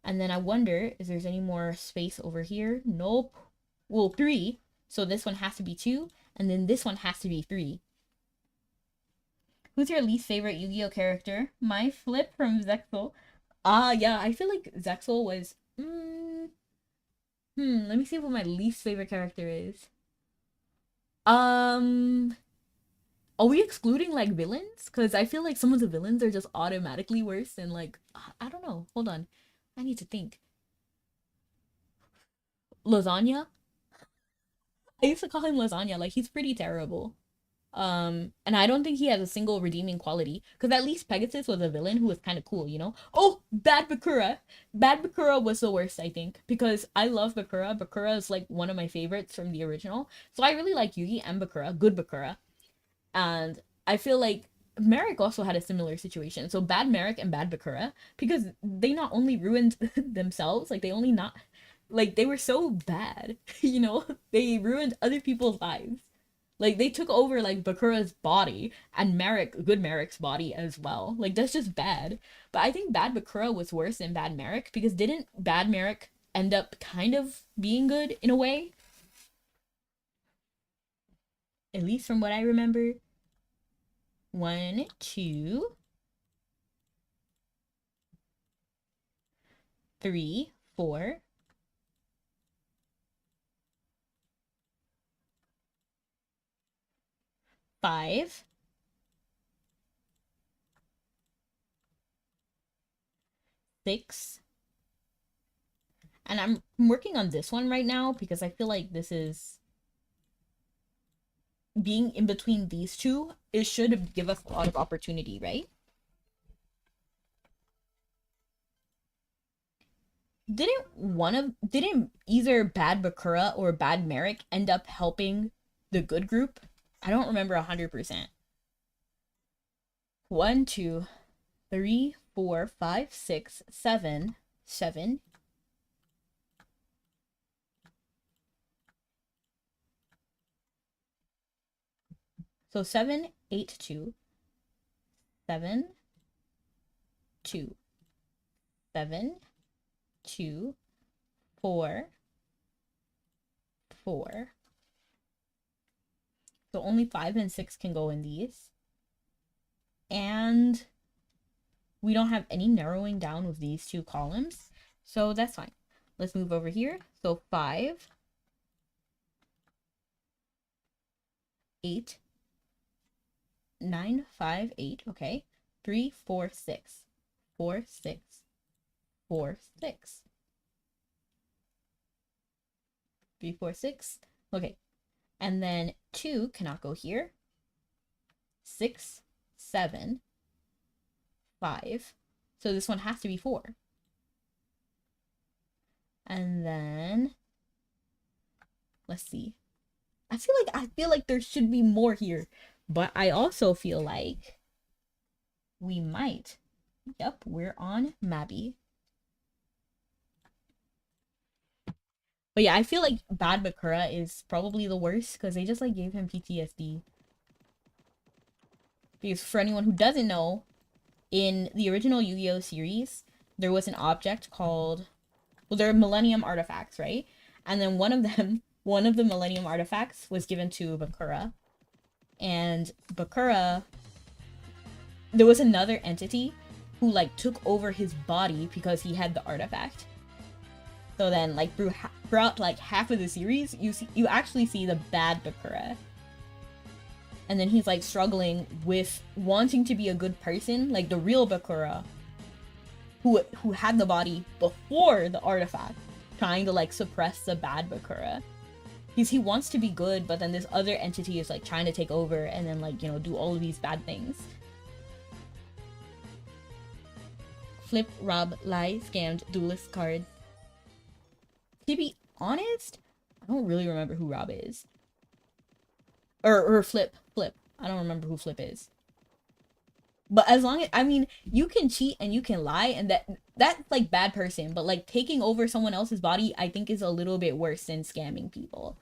A: And then I wonder if there's any more space over here. Nope. Well, 3. So this one has to be 2. And then this one has to be 3. Who's your least favorite Yu-Gi-Oh character? My Flip from Zexal. Yeah, I feel like Zexal was... let me see what my least favorite character is. Are we excluding like villains? Because I feel like some of the villains are just automatically worse than like I don't know. Hold on, I need to think. Lasagna. I used to call him Lasagna. Like he's pretty terrible. And I don't think he has a single redeeming quality. Because at least Pegasus was a villain who was kind of cool, you know? Oh, Bad Bakura. Bad Bakura was the worst, I think. Because I love Bakura. Bakura is like one of my favorites from the original. So I really like Yugi and Bakura. Good Bakura. And I feel like Merrick also had a similar situation. So bad Merrick and bad Bakura. Because they not only ruined themselves, like they only not like they were so bad, you know? They ruined other people's lives. Like they took over like Bakura's body and Merrick, good Merrick's body as well. Like that's just bad. But I think bad Bakura was worse than bad Merrick because didn't bad Merrick end up kind of being good in a way? At least from what I remember. 1, 2, 3, 4, 5, 6. And I'm working on this one right now because I feel like this is being in between these two. It should give us a lot of opportunity, right? Didn't either bad Bakura or bad Merrick end up helping the good group? I don't remember 100%. 1, 2, 3, 4, 5, 6, 7, 7. So 7, 8, 2, 7, 2, 7, 2, 4, 4. So only 5 and 6 can go in these. And we don't have any narrowing down with these two columns. So that's fine. Let's move over here. So 5, 8, 9, 5, 8. Okay. 3, 4, 6. 4, 6. 4, 6. 3, 4, 6. Okay. And then 2 cannot go here. 6, 7, 5. So this one has to be 4. And then let's see. I feel like there should be more here, but I also feel like we might. Yep, we're on Mabi. But yeah, I feel like bad Bakura is probably the worst because they just like gave him PTSD. Because for anyone who doesn't know, in the original Yu-Gi-Oh series, there was an object called, well, they're Millennium artifacts, right? And then one of the Millennium artifacts was given to Bakura. And Bakura, there was another entity who like took over his body because he had the artifact. So then like throughout like half of the series, you actually see the bad Bakura. And then he's like struggling with wanting to be a good person, like the real Bakura, who had the body before the artifact, trying to like suppress the bad Bakura. Because he wants to be good, but then this other entity is like trying to take over and then like, you know, do all of these bad things. Flip, rob, lie, scammed, duelist card. To be honest, I don't really remember who Rob is. Or Flip. I don't remember who Flip is. But as long as, I mean, you can cheat and you can lie, and that's like bad person, but like taking over someone else's body, I think is a little bit worse than scamming people.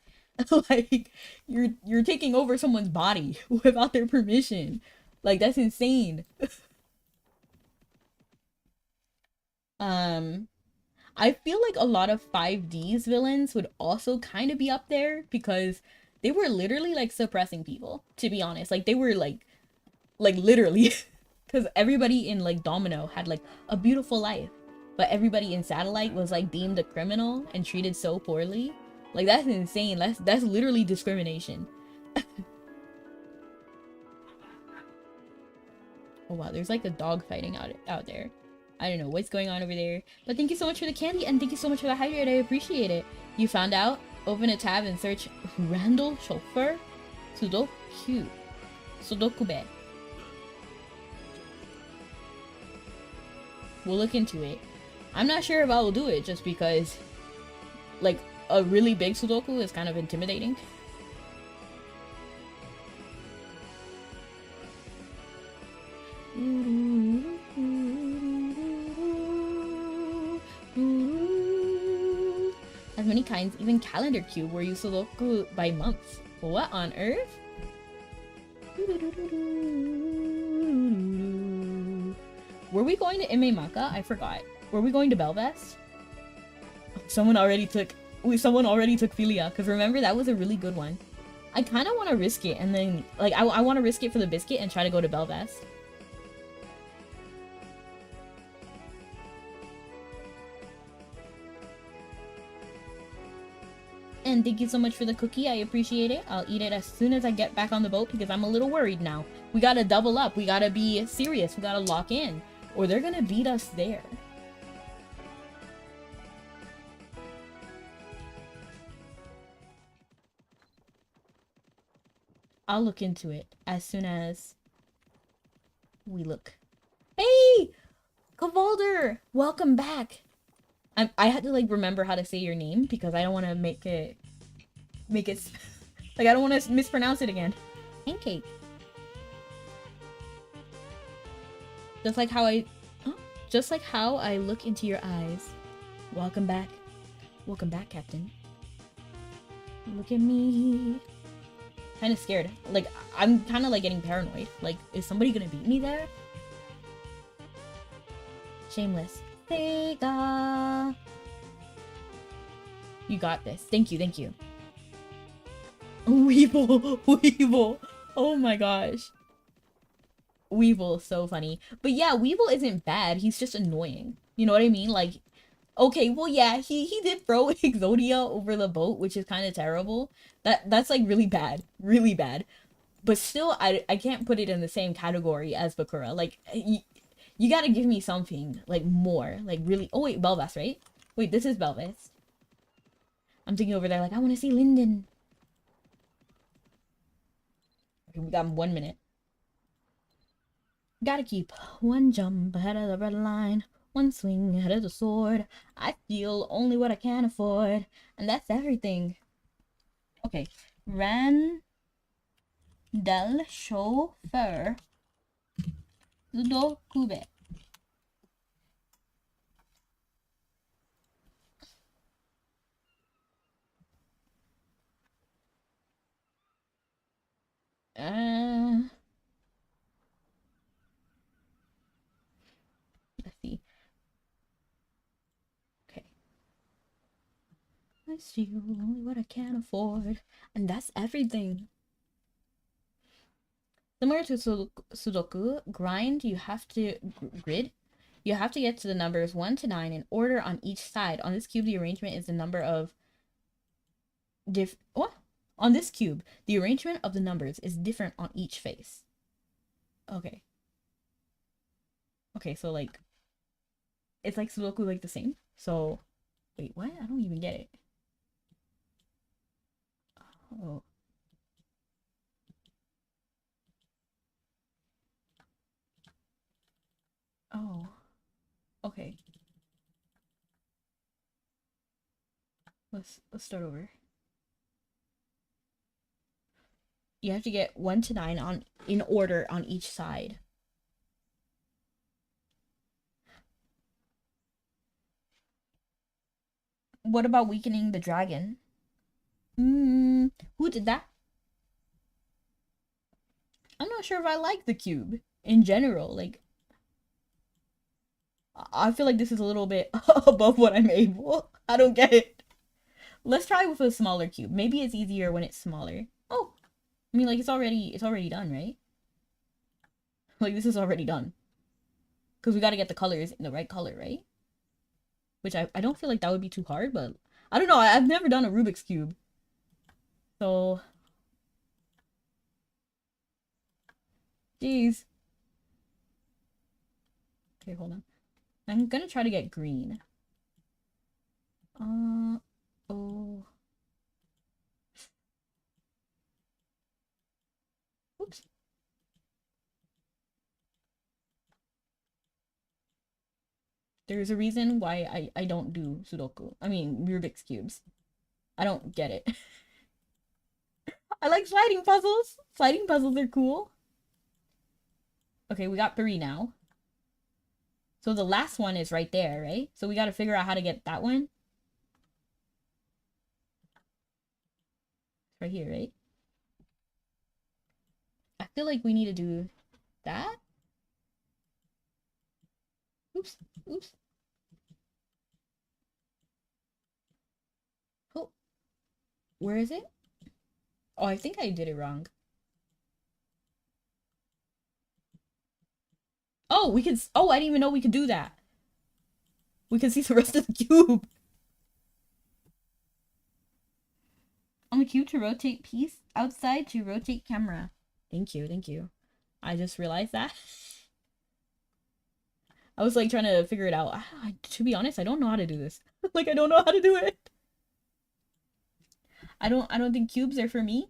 A: Like you're taking over someone's body without their permission. Like that's insane. I feel like a lot of 5D's villains would also kind of be up there because they were literally like suppressing people, to be honest. Like they were like literally because everybody in like Domino had like a beautiful life, but everybody in Satellite was like deemed a criminal and treated so poorly. Like that's insane. That's literally discrimination. Oh wow, there's like a dog fighting out there. I don't know what's going on over there. But thank you so much for the candy, and thank you so much for the hydrate. I appreciate it. You found out? Open a tab and search Randall Chauffeur Sudoku. Sudokube. We'll look into it. I'm not sure if I will do it just because, like, a really big Sudoku is kind of intimidating. As many kinds, even calendar cube where you Sudoku by months. What on earth? Were we going to Imemaka? I forgot. Were we going to Belvest? Someone already took Philia, because remember that was a really good one. I kind of want to risk it, and then like I want to risk it for the biscuit and try to go to Belvest. And thank you so much for the cookie. I appreciate it. I'll eat it as soon as I get back on the boat because I'm a little worried now. We gotta double up. We gotta be serious. We gotta lock in, or they're gonna beat us there. I'll look into it as soon as we look. Hey! Kavalder! Welcome back! I had to like remember how to say your name because I don't want to make it like I don't want to mispronounce it again. Pancake. Just like how I look into your eyes. Welcome back. Welcome back, Captain. Look at me. Kind of scared. Like I'm kind of like getting paranoid. Like is somebody gonna beat me there? Shameless. Sega. You got this. Thank you, thank you. Weevil, Weevil. Oh my gosh. Weevil, so funny. But yeah, Weevil isn't bad. He's just annoying. You know what I mean? Like, okay, well yeah, he did throw Exodia over the boat, which is kind of terrible. That's like really bad, really bad. But still, I can't put it in the same category as Bakura. Like. You gotta give me something, like, more. Like, really- oh, wait, Belvast, right? Wait, this is Belvast. I'm thinking over there, like, I want to see Linden. Okay, we got 1 minute. Gotta keep one jump ahead of the red line. One swing ahead of the sword. I feel only what I can afford. And that's everything. Okay. Ran del chauffeur. Sudokube. Let's see. Okay. I steal only what I can afford. And that's everything. Similar to Sudoku, grind, you have to grid. You have to get to the numbers 1 to 9 in order on each side. On this cube, the arrangement is the number of what? On this cube, the arrangement of the numbers is different on each face. Okay. Okay, so like it's like Sudoku like the same. So wait, what? I don't even get it. Oh. Oh. Okay. Let's start over. You have to get 1 to 9 on in order on each side. What about weakening the dragon? Who did that? I'm not sure if I like the cube in general. Like, I feel like this is a little bit above what I'm able. I don't get it. Let's try with a smaller cube. Maybe it's easier when it's smaller. Oh, I mean, like it's already done, right? Like this is already done. Because we got to get the colors in the right color, right? Which I don't feel like that would be too hard, but I don't know. I've never done a Rubik's Cube. So, geez. Okay, hold on. I'm gonna try to get green. Oh. Oops. There's a reason why I don't do Sudoku. I mean, Rubik's Cubes. I don't get it. I like sliding puzzles. Sliding puzzles are cool. Okay, we got 3 now. So the last one is right there, right? So we gotta figure out how to get that one. It's right here, right? I feel like we need to do that. Oops. Oops. Oh. Where is it? Oh, I think I did it wrong. Oh, we can. Oh, I didn't even know we could do that. We can see the rest of the cube. On the cube to rotate piece. Outside to rotate camera. Thank you, thank you. I just realized that. I was like trying to figure it out. To be honest, I don't know how to do this. Like I don't know how to do it. I don't think cubes are for me.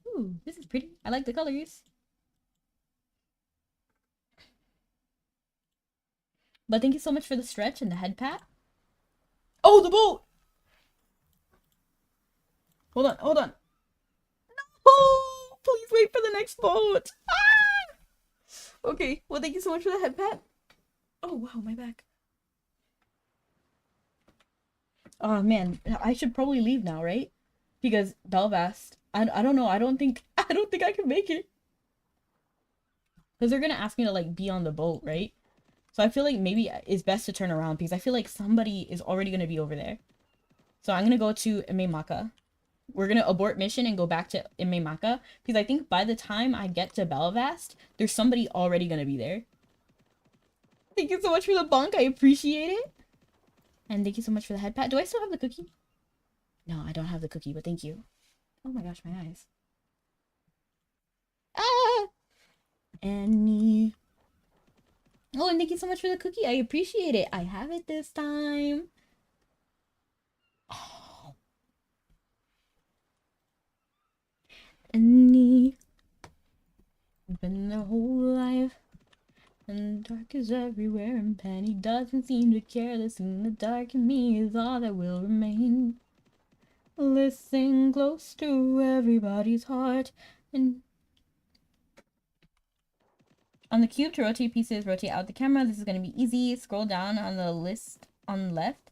A: Ooh, this is pretty. I like the colors. But thank you so much for the stretch and the head pat. Oh, the boat! Hold on, hold on. No! Please wait for the next boat. Ah! Okay, well thank you so much for the head pat. Oh wow, my back. Oh man, I should probably leave now, right? Because Belfast, I don't know. I don't think I can make it. Because they're gonna ask me to like be on the boat, right? So I feel like maybe it's best to turn around because I feel like somebody is already gonna be over there. So I'm gonna go to Imemaka. We're gonna abort mission and go back to Imemaka because I think by the time I get to Belfast, there's somebody already gonna be there. Thank you so much for the bunk. I appreciate it. And thank you so much for the head pat. Do I still have the cookie? No, I don't have the cookie, but thank you. Oh my gosh, my eyes. Ah! Annie. Oh, and thank you so much for the cookie. I appreciate it. I have it this time. Oh. Annie. Been their whole life. And dark is everywhere, and Penny doesn't seem to care. The scene, the dark in me is all that will remain. Listen close to everybody's heart. And on the cube to rotate pieces, rotate out the camera. This is going to be easy. Scroll down on the list on the left.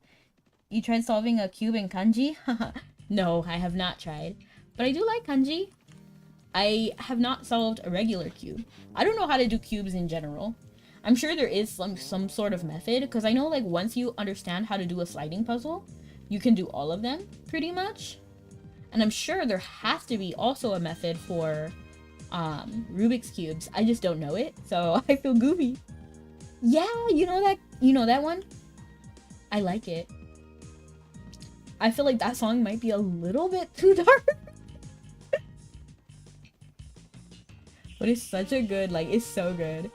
A: You tried solving a cube in kanji? No, I have not tried. But I do like kanji. I have not solved a regular cube. I don't know how to do cubes in general. I'm sure there is some sort of method, because I know like once you understand how to do a sliding puzzle, you can do all of them pretty much. And I'm sure there has to be also a method for Rubik's cubes. I just don't know it, so I feel goofy. Yeah, you know that one? I like it. I feel like that song might be a little bit too dark. But it's such a good, like, it's so good.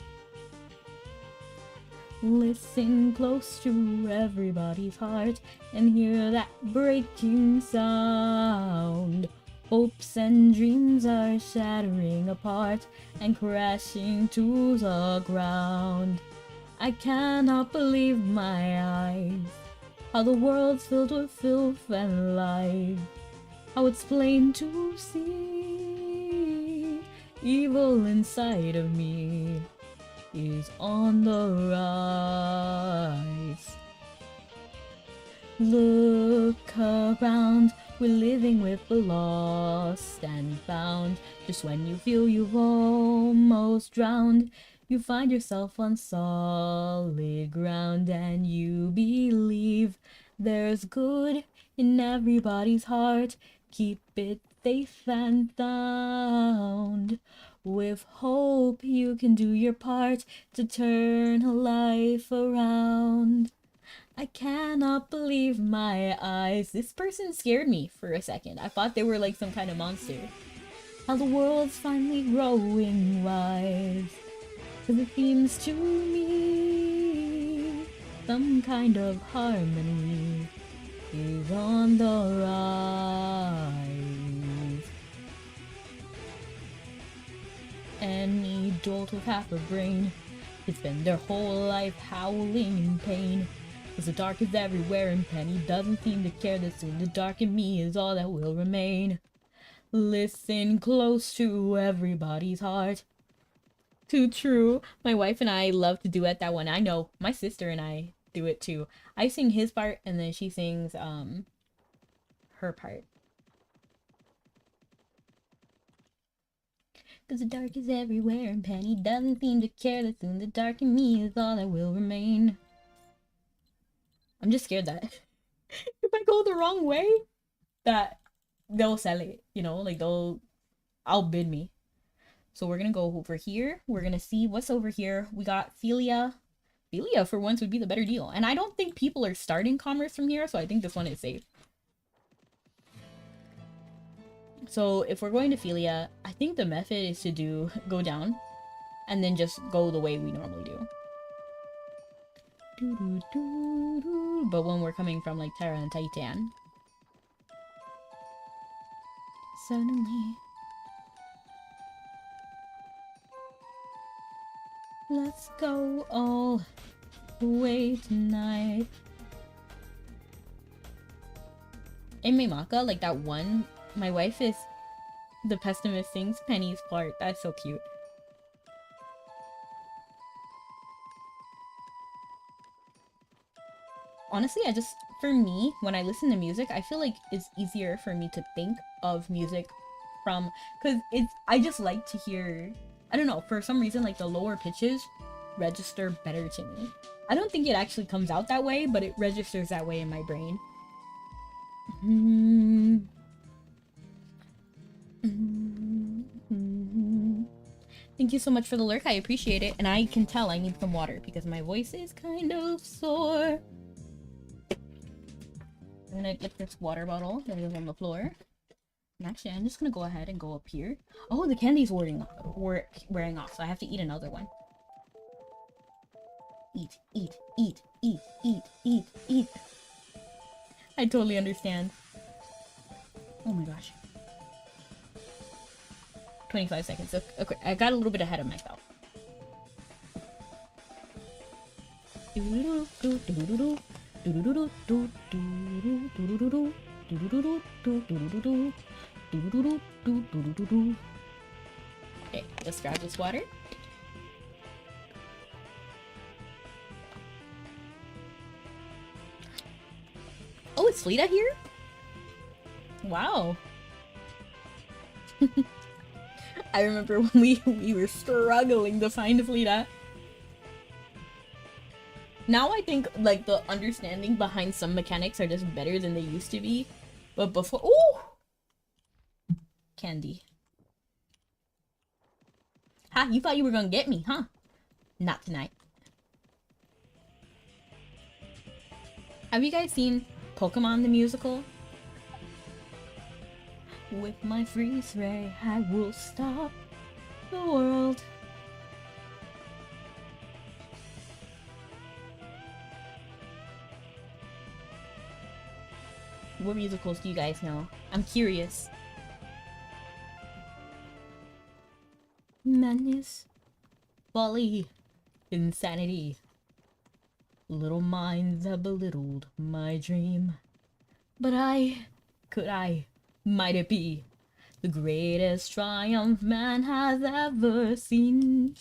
A: Listen close to everybody's heart and hear that breaking sound. Hopes and dreams are shattering apart and crashing to the ground. I cannot believe my eyes, how the world's filled with filth and lies. How it's plain to see, evil inside of me is on the rise. Look around, we're living with the lost and found. Just when you feel you've almost drowned, you find yourself on solid ground and you believe there's good in everybody's heart. Keep it safe and sound. With hope you can do your part to turn a life around. I cannot believe my eyes. This person scared me for a second. I thought they were like some kind of monster. How the world's finally growing wise. 'Cause it seems to me some kind of harmony is on the rise. Any dolt with half a brain could spend their whole life howling in pain. 'Cause the dark is everywhere and Penny doesn't seem to care that soon the dark in me is all that will remain. Listen close to everybody's heart. Too true. My wife and I love to duet that one. I know my sister and I do it too. I sing his part and then she sings her part. 'Cause the dark is everywhere and Penny doesn't seem to care that soon the dark in me is all that will remain. I'm just scared that if I go the wrong way, that they'll sell it, you know, like they'll outbid me. So we're gonna go over here. We're gonna see what's over here. We got Philia. Philia for once would be the better deal. And I don't think people are starting commerce from here, so I think this one is safe. So if we're going to Philia, I think the method is to go down and then just go the way we normally do. But when we're coming from like Terra and Titan. Suddenly. Let's go all the way tonight. In Maimaka, like that one, my wife is the pessimist sings Penny's part. That's so cute. Honestly, for me, when I listen to music, I feel like it's easier for me to think of music from, because I just like to hear, I don't know, for some reason, like the lower pitches register better to me. I don't think it actually comes out that way, but it registers that way in my brain. Thank you so much for the lurk, I appreciate it, and I can tell I need some water because my voice is kind of sore. I'm gonna get this water bottle that is on the floor. And actually, I'm just gonna go ahead and go up here. Oh, the candy's wearing off, so I have to eat another one. Eat, eat, eat, eat, eat, eat, eat. I totally understand. Oh my gosh. 25 seconds. Okay, I got a little bit ahead of myself. Okay, let's grab this water. Oh, it's Fleeta here? Wow. I remember when we were struggling to find Fleeta. Now I think like the understanding behind some mechanics are just better than they used to be. But before, ooh! Candy. Ha, you thought you were gonna get me, huh? Not tonight. Have you guys seen Pokemon the musical? With my freeze ray, I will stop the world. What musicals do you guys know? I'm curious. Madness, folly, insanity. Little minds have belittled my dream. But might it be the greatest triumph man has ever seen?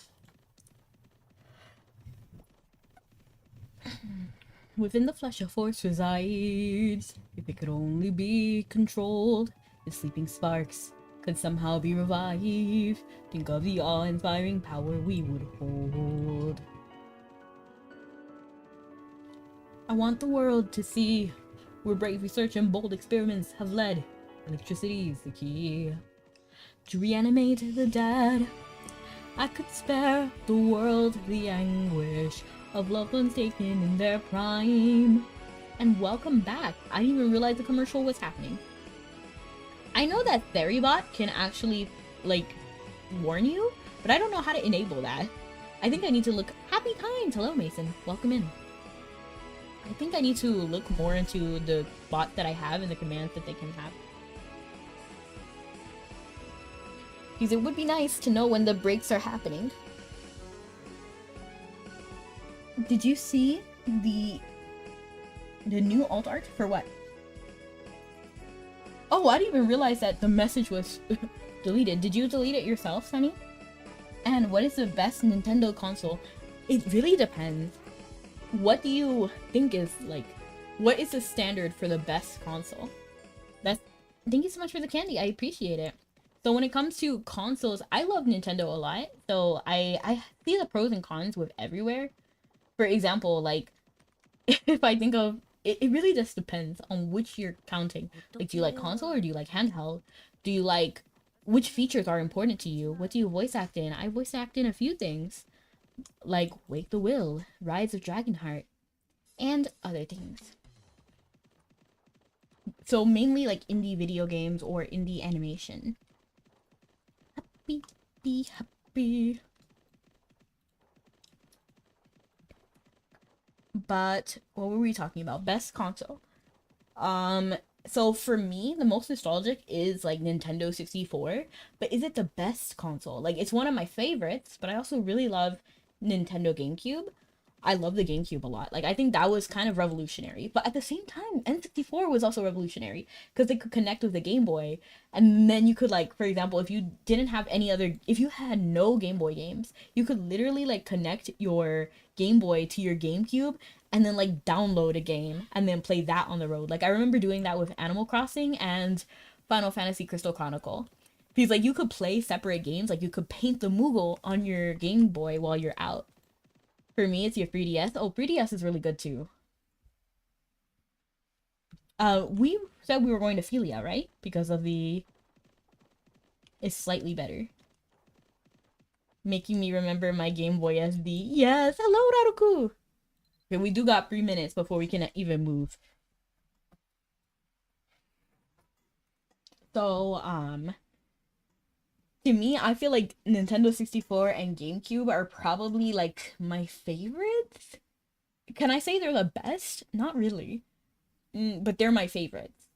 A: Within the flesh a force resides. If it could only be controlled, if sleeping sparks could somehow be revived, think of the awe-inspiring power we would hold. I want the world to see where brave research and bold experiments have led. Electricity is the key to reanimate the dead. I could spare the world the anguish of loved ones taken in their prime. And welcome back. I didn't even realize the commercial was happening. I know that Theribot can actually, like, warn you, but I don't know how to enable that. I think I need to look. Happy times! Hello, Mason. Welcome in. I think I need to look more into the bot that I have and the commands that they can have. Because it would be nice to know when the breaks are happening. Did you see the new alt art for what? Oh, I didn't even realize that the message was deleted. Did you delete it yourself, Sunny? And what is the best Nintendo console? It really depends. What do you think is, like, what is the standard for the best console? Thank you so much for the candy. I appreciate it. So when it comes to consoles, I love Nintendo a lot. So I see the pros and cons with everywhere. For example, like, if I think of it really just depends on which you're counting. Like, do you like console or do you like handheld? Do you like which features are important to you? What do you voice act in? I voice act in a few things, like Wake the Will, Rise of Dragonheart, and other things. So mainly like indie video games or indie animation. Happy, be happy. But what were we talking about? Best console. So for me, the most nostalgic is like Nintendo 64, but is it the best console? Like, it's one of my favorites, but I also really love Nintendo GameCube. I love the GameCube a lot. Like, I think that was kind of revolutionary. But at the same time, N64 was also revolutionary because they could connect with the Game Boy. And then you could, like, for example, if you didn't have any other, if you had no Game Boy games, you could literally, like, connect your Game Boy to your GameCube and then, like, download a game and then play that on the road. Like, I remember doing that with Animal Crossing and Final Fantasy Crystal Chronicle. Because, like, you could play separate games. Like, you could paint the Moogle on your Game Boy while you're out. For me, it's your 3DS. Oh, 3DS is really good too. We said we were going to Philia, right? Because of the... It's slightly better. Making me remember my Game Boy SD. Yes! Hello, Raruku! Okay, we do got 3 minutes before we can even move. So, to me, I feel like Nintendo 64 and GameCube are probably, like, my favorites. Can I say they're the best? Not really. But they're my favorites.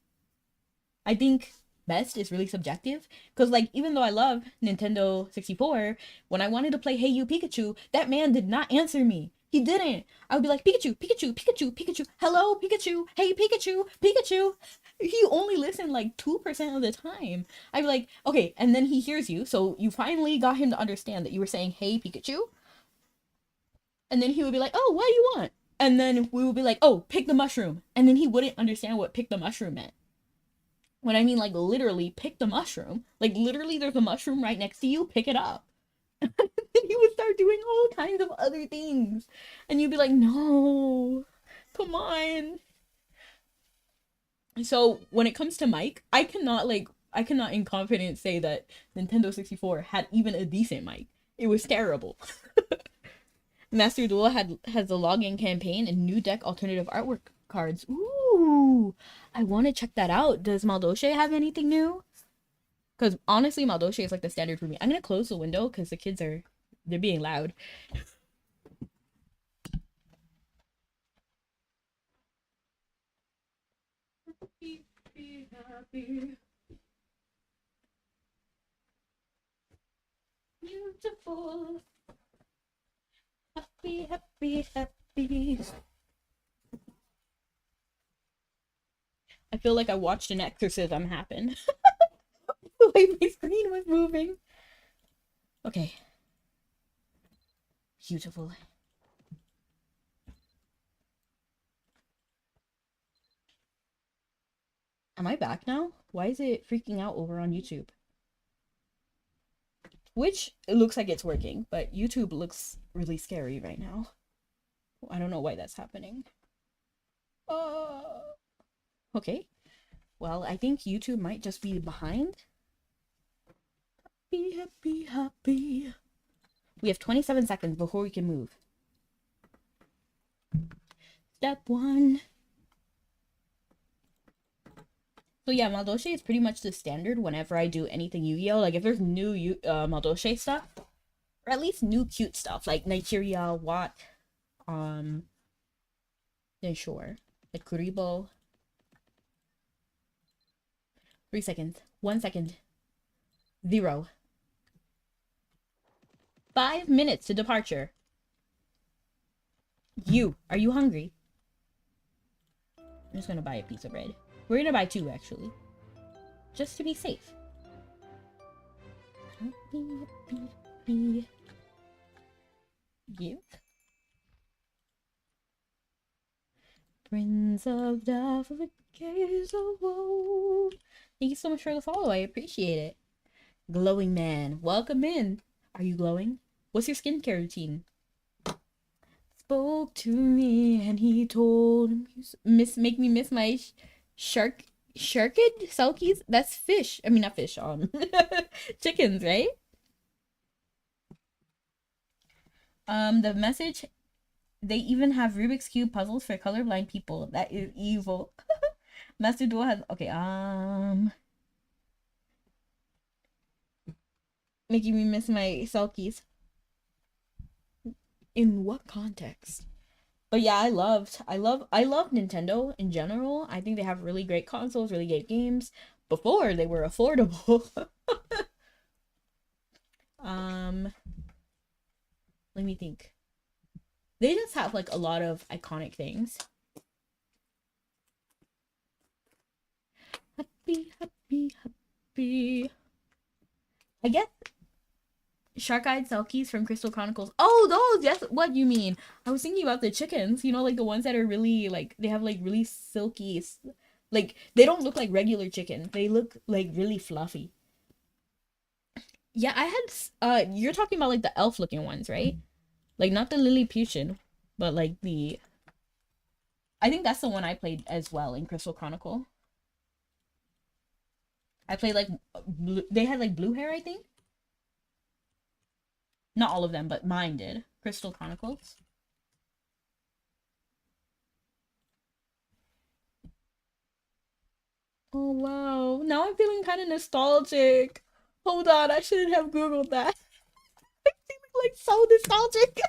A: I think best is really subjective. Because, like, even though I love Nintendo 64, when I wanted to play Hey You Pikachu, that man did not answer me. He didn't. I would be like, Pikachu, Pikachu, Pikachu, Pikachu, hello, Pikachu, hey, Pikachu, Pikachu. He only listened like 2% of the time. I'd be like, okay, and then he hears you, so you finally got him to understand that you were saying, hey, Pikachu. And then he would be like, oh, what do you want? And then we would be like, oh, pick the mushroom. And then he wouldn't understand what pick the mushroom meant. When I mean, like, literally, pick the mushroom. Like, literally, there's a mushroom right next to you, pick it up. And he would start doing all kinds of other things. And you'd be like, no, come on. So, when it comes to mic, I cannot in confidence say that Nintendo 64 had even a decent mic. It was terrible. Master Duel has a login campaign and new deck alternative artwork cards. Ooh, I want to check that out. Does Maldoshe have anything new? Because honestly, Maldoshe is like the standard for me. I'm gonna close the window because the kids they're being loud. Be happy. Beautiful. Happy, happy, happy. I feel like I watched an exorcism happen. The way my screen was moving. Okay. Beautiful. Am I back now? Why is it freaking out over on YouTube? Twitch, it looks like it's working, but YouTube looks really scary right now. I don't know why that's happening. Okay. Well, I think YouTube might just be behind. Happy, happy, happy. We have 27 seconds before we can move. Step 1. So yeah, Maldoshe is pretty much the standard whenever I do anything Yu-Gi-Oh! Like, if there's new Maldoshe stuff, Or at least new cute stuff like Nigeria, Watt, then sure. Like Kuribo. 3 seconds. 1 second. 0. 5 minutes to departure. Are you hungry? I'm just gonna buy a piece of bread. We're gonna buy 2 actually. Just to be safe. Give. Prince of Death of the Gaze of Woe. Thank you so much for the follow. I appreciate it. Glowing man, welcome in. Are you glowing? What's your skincare routine? Spoke to me and he told me make me miss my sharked selkies. That's fish. I mean not fish. Chickens, right? The message. They even have Rubik's Cube puzzles for colorblind people. That is evil. Master Duel has okay. Making me miss my selkies. In what context? But yeah, I love Nintendo in general. I think they have really great consoles, really great games before they were affordable. Let me think. They just have like a lot of iconic things. Happy, happy, happy. I guess Shark-eyed Selkies from Crystal Chronicles. Oh, those! Yes, what you mean? I was thinking about the chickens. You know, like the ones that are really, like, they have, like, really silky... Like, they don't look like regular chickens. They look, like, really fluffy. Yeah, I had... You're talking about, like, the elf-looking ones, right? Like, not the Lilliputian, but, like, the... I think that's the one I played as well in Crystal Chronicle. I played, like, they had, like, blue hair, I think? Not all of them, but mine did. Crystal Chronicles. Oh, wow. Now I'm feeling kind of nostalgic. Hold on, I shouldn't have Googled that. I'm feeling, like, so nostalgic.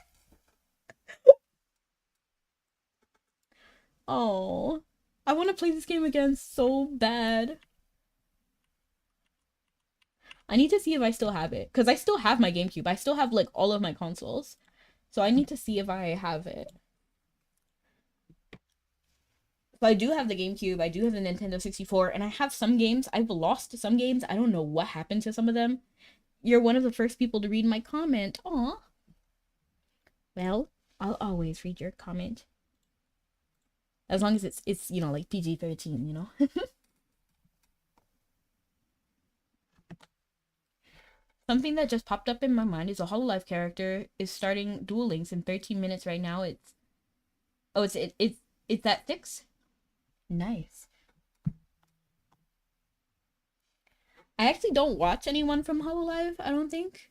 A: Oh. I want to play this game again so bad. I need to see if I still have it. Because I still have my GameCube. I still have, like, all of my consoles. So I need to see if I have it. So I do have the GameCube. I do have the Nintendo 64. And I have some games. I've lost some games. I don't know what happened to some of them. You're one of the first people to read my comment. Aw. Well, I'll always read your comment. As long as it's you know, like PG-13, you know? Something that just popped up in my mind is a Hololive character is starting Duel Links in 13 minutes right now. It's that 6? Nice. I actually don't watch anyone from Hololive, I don't think.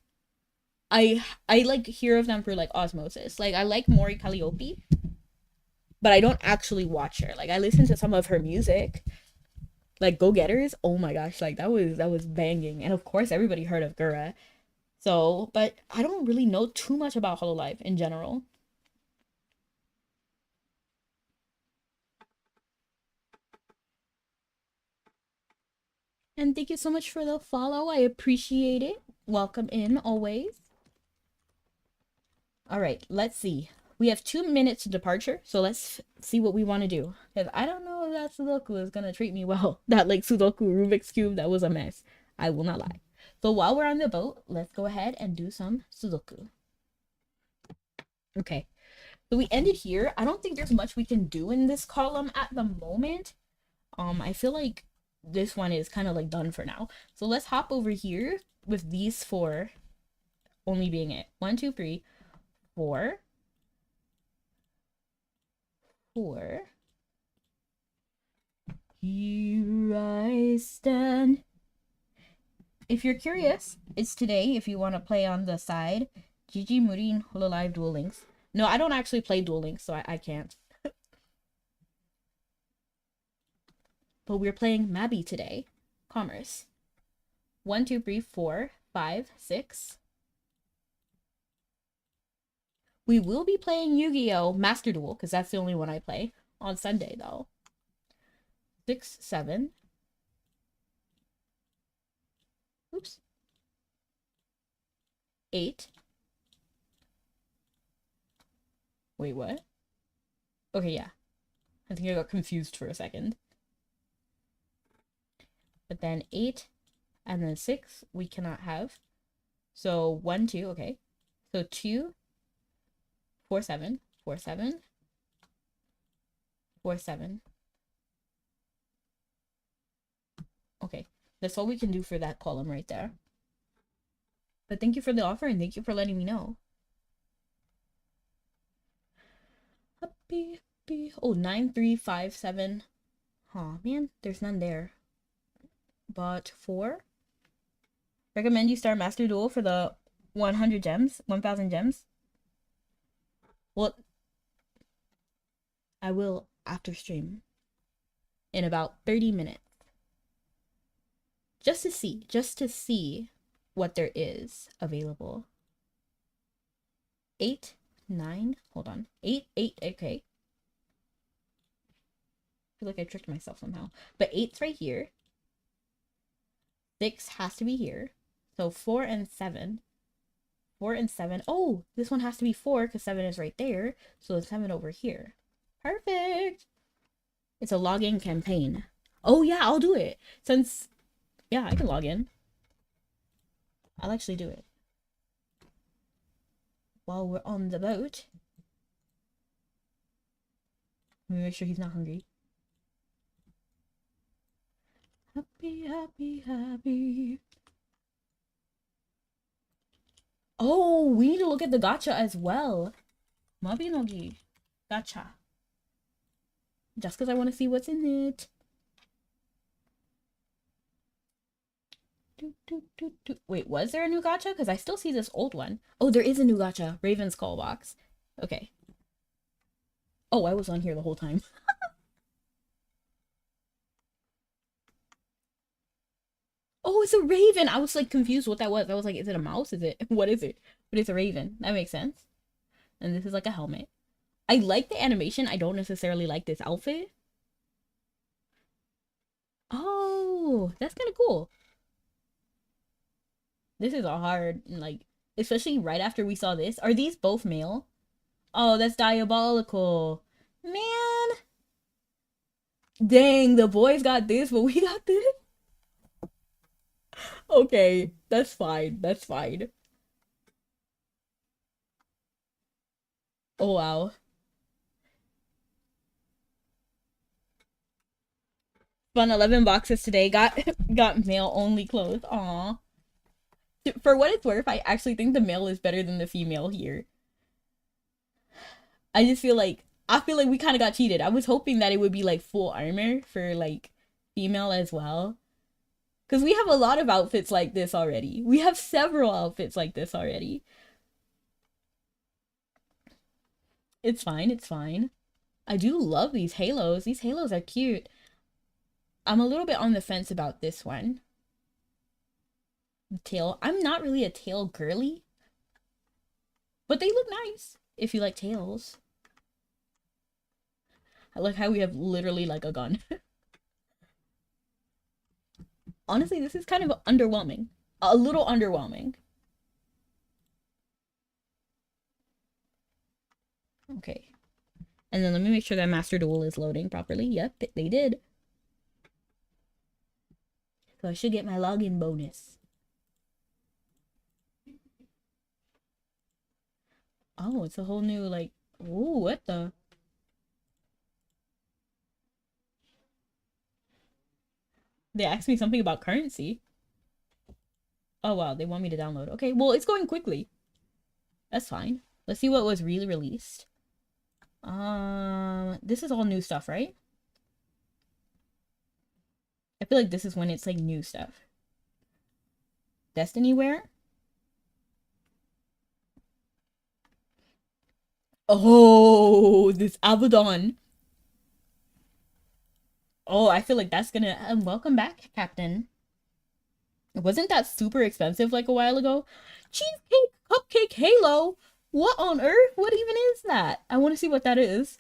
A: I like hear of them for like osmosis. Like I like Mori Calliope, but I don't actually watch her. Like I listen to some of her music. Like Go Getters, oh my gosh, like that was banging. And of course everybody heard of Gura. So, but I don't really know too much about Hololive in general. And thank you so much for the follow. I appreciate it. Welcome in always. All right, let's see. We have 2 minutes to departure, so let's see what we want to do. Because I don't know if that Sudoku is going to treat me well. That, like, Sudoku Rubik's Cube, that was a mess. I will not lie. So while we're on the boat, let's go ahead and do some Sudoku. Okay. So we ended here. I don't think there's much we can do in this column at the moment. I feel like this one is kind of, like, done for now. So let's hop over here with these 4 only being it. 1, 2, 3, 4. 4. Here I stand. If you're curious, it's today if you want to play on the side. GG Murin Hololive Duel Links. No, I don't actually play Duel Links, so I can't. But we're playing Mabi today. Commerce. 1, 2, 3, 4, 5, 6. We will be playing Yu-Gi-Oh! Master Duel, because that's the only one I play on Sunday, though. 6, 7. Oops. 8. Wait, what? Okay, yeah. I think I got confused for a second. But then 8 and then 6 we cannot have. So 1, 2, okay. So 2, 4, 7, 4, 7, 4, 7. Okay, that's all we can do for that column right there. But thank you for the offer and thank you for letting me know. Happy. Oh, 9, 3, 5, 7. Aw, man, there's none there. But 4. Recommend you start Master Duel for the 100 gems, 1,000 gems. Well, I will after stream in about 30 minutes. Just to see what there is available. 8, 9, hold on. 8, 8, okay. I feel like I tricked myself somehow. But 8's right here. 6 has to be here. So 4 and 7. 4 and 7. Oh, this one has to be 4 because 7 is right there. So it's 7 over here. Perfect. It's a login campaign. Oh yeah, I'll do it. Since, yeah, I can log in. I'll actually do it. While we're on the boat. Let me make sure he's not hungry. Happy, happy, happy. Oh, we need to look at the gacha as well. Mabinogi. Gacha. Just because I want to see what's in it. Wait, was there a new gacha? Because I still see this old one. Oh, there is a new gacha. Raven's Call Box. Okay. Oh, I was on here the whole time. Oh, it's a raven. I was like confused what that was. I was like, is it a mouse? Is it? What is it? But it's a raven. That makes sense. And this is like a helmet. I like the animation. I don't necessarily like this outfit. Oh, that's kind of cool. This is a hard, like, especially right after we saw this. Are these both male? Oh, that's diabolical. Man. Dang, the boys got this, but we got this. Okay, that's fine. That's fine. Oh, wow. Spun 11 boxes today. Got male only clothes. Aw. For what it's worth, I actually think the male is better than the female here. I feel like we kind of got cheated. I was hoping that it would be like full armor for like female as well. Because we have a lot of outfits like this already. We have several outfits like this already. It's fine, it's fine. I do love these halos. These halos are cute. I'm a little bit on the fence about this one. The tail. I'm not really a tail girly. But they look nice if you like tails. I like how we have literally like a gun. Honestly, this is kind of underwhelming. A little underwhelming. Okay. And then let me make sure that Master Duel is loading properly. Yep, they did. So I should get my login bonus. Oh, it's a whole new, like... Ooh, what the... They asked me something about currency. Oh, wow, they want me to download. Okay, well, it's going quickly. That's fine. Let's see what was really released. This is all new stuff, right? I feel like this is when it's, like, new stuff. Destiny wear? Oh, this Abaddon. Oh, I feel like that's gonna... welcome back, Captain. Wasn't that super expensive, like, a while ago? Cheesecake Cupcake Halo! What on earth? What even is that? I want to see what that is.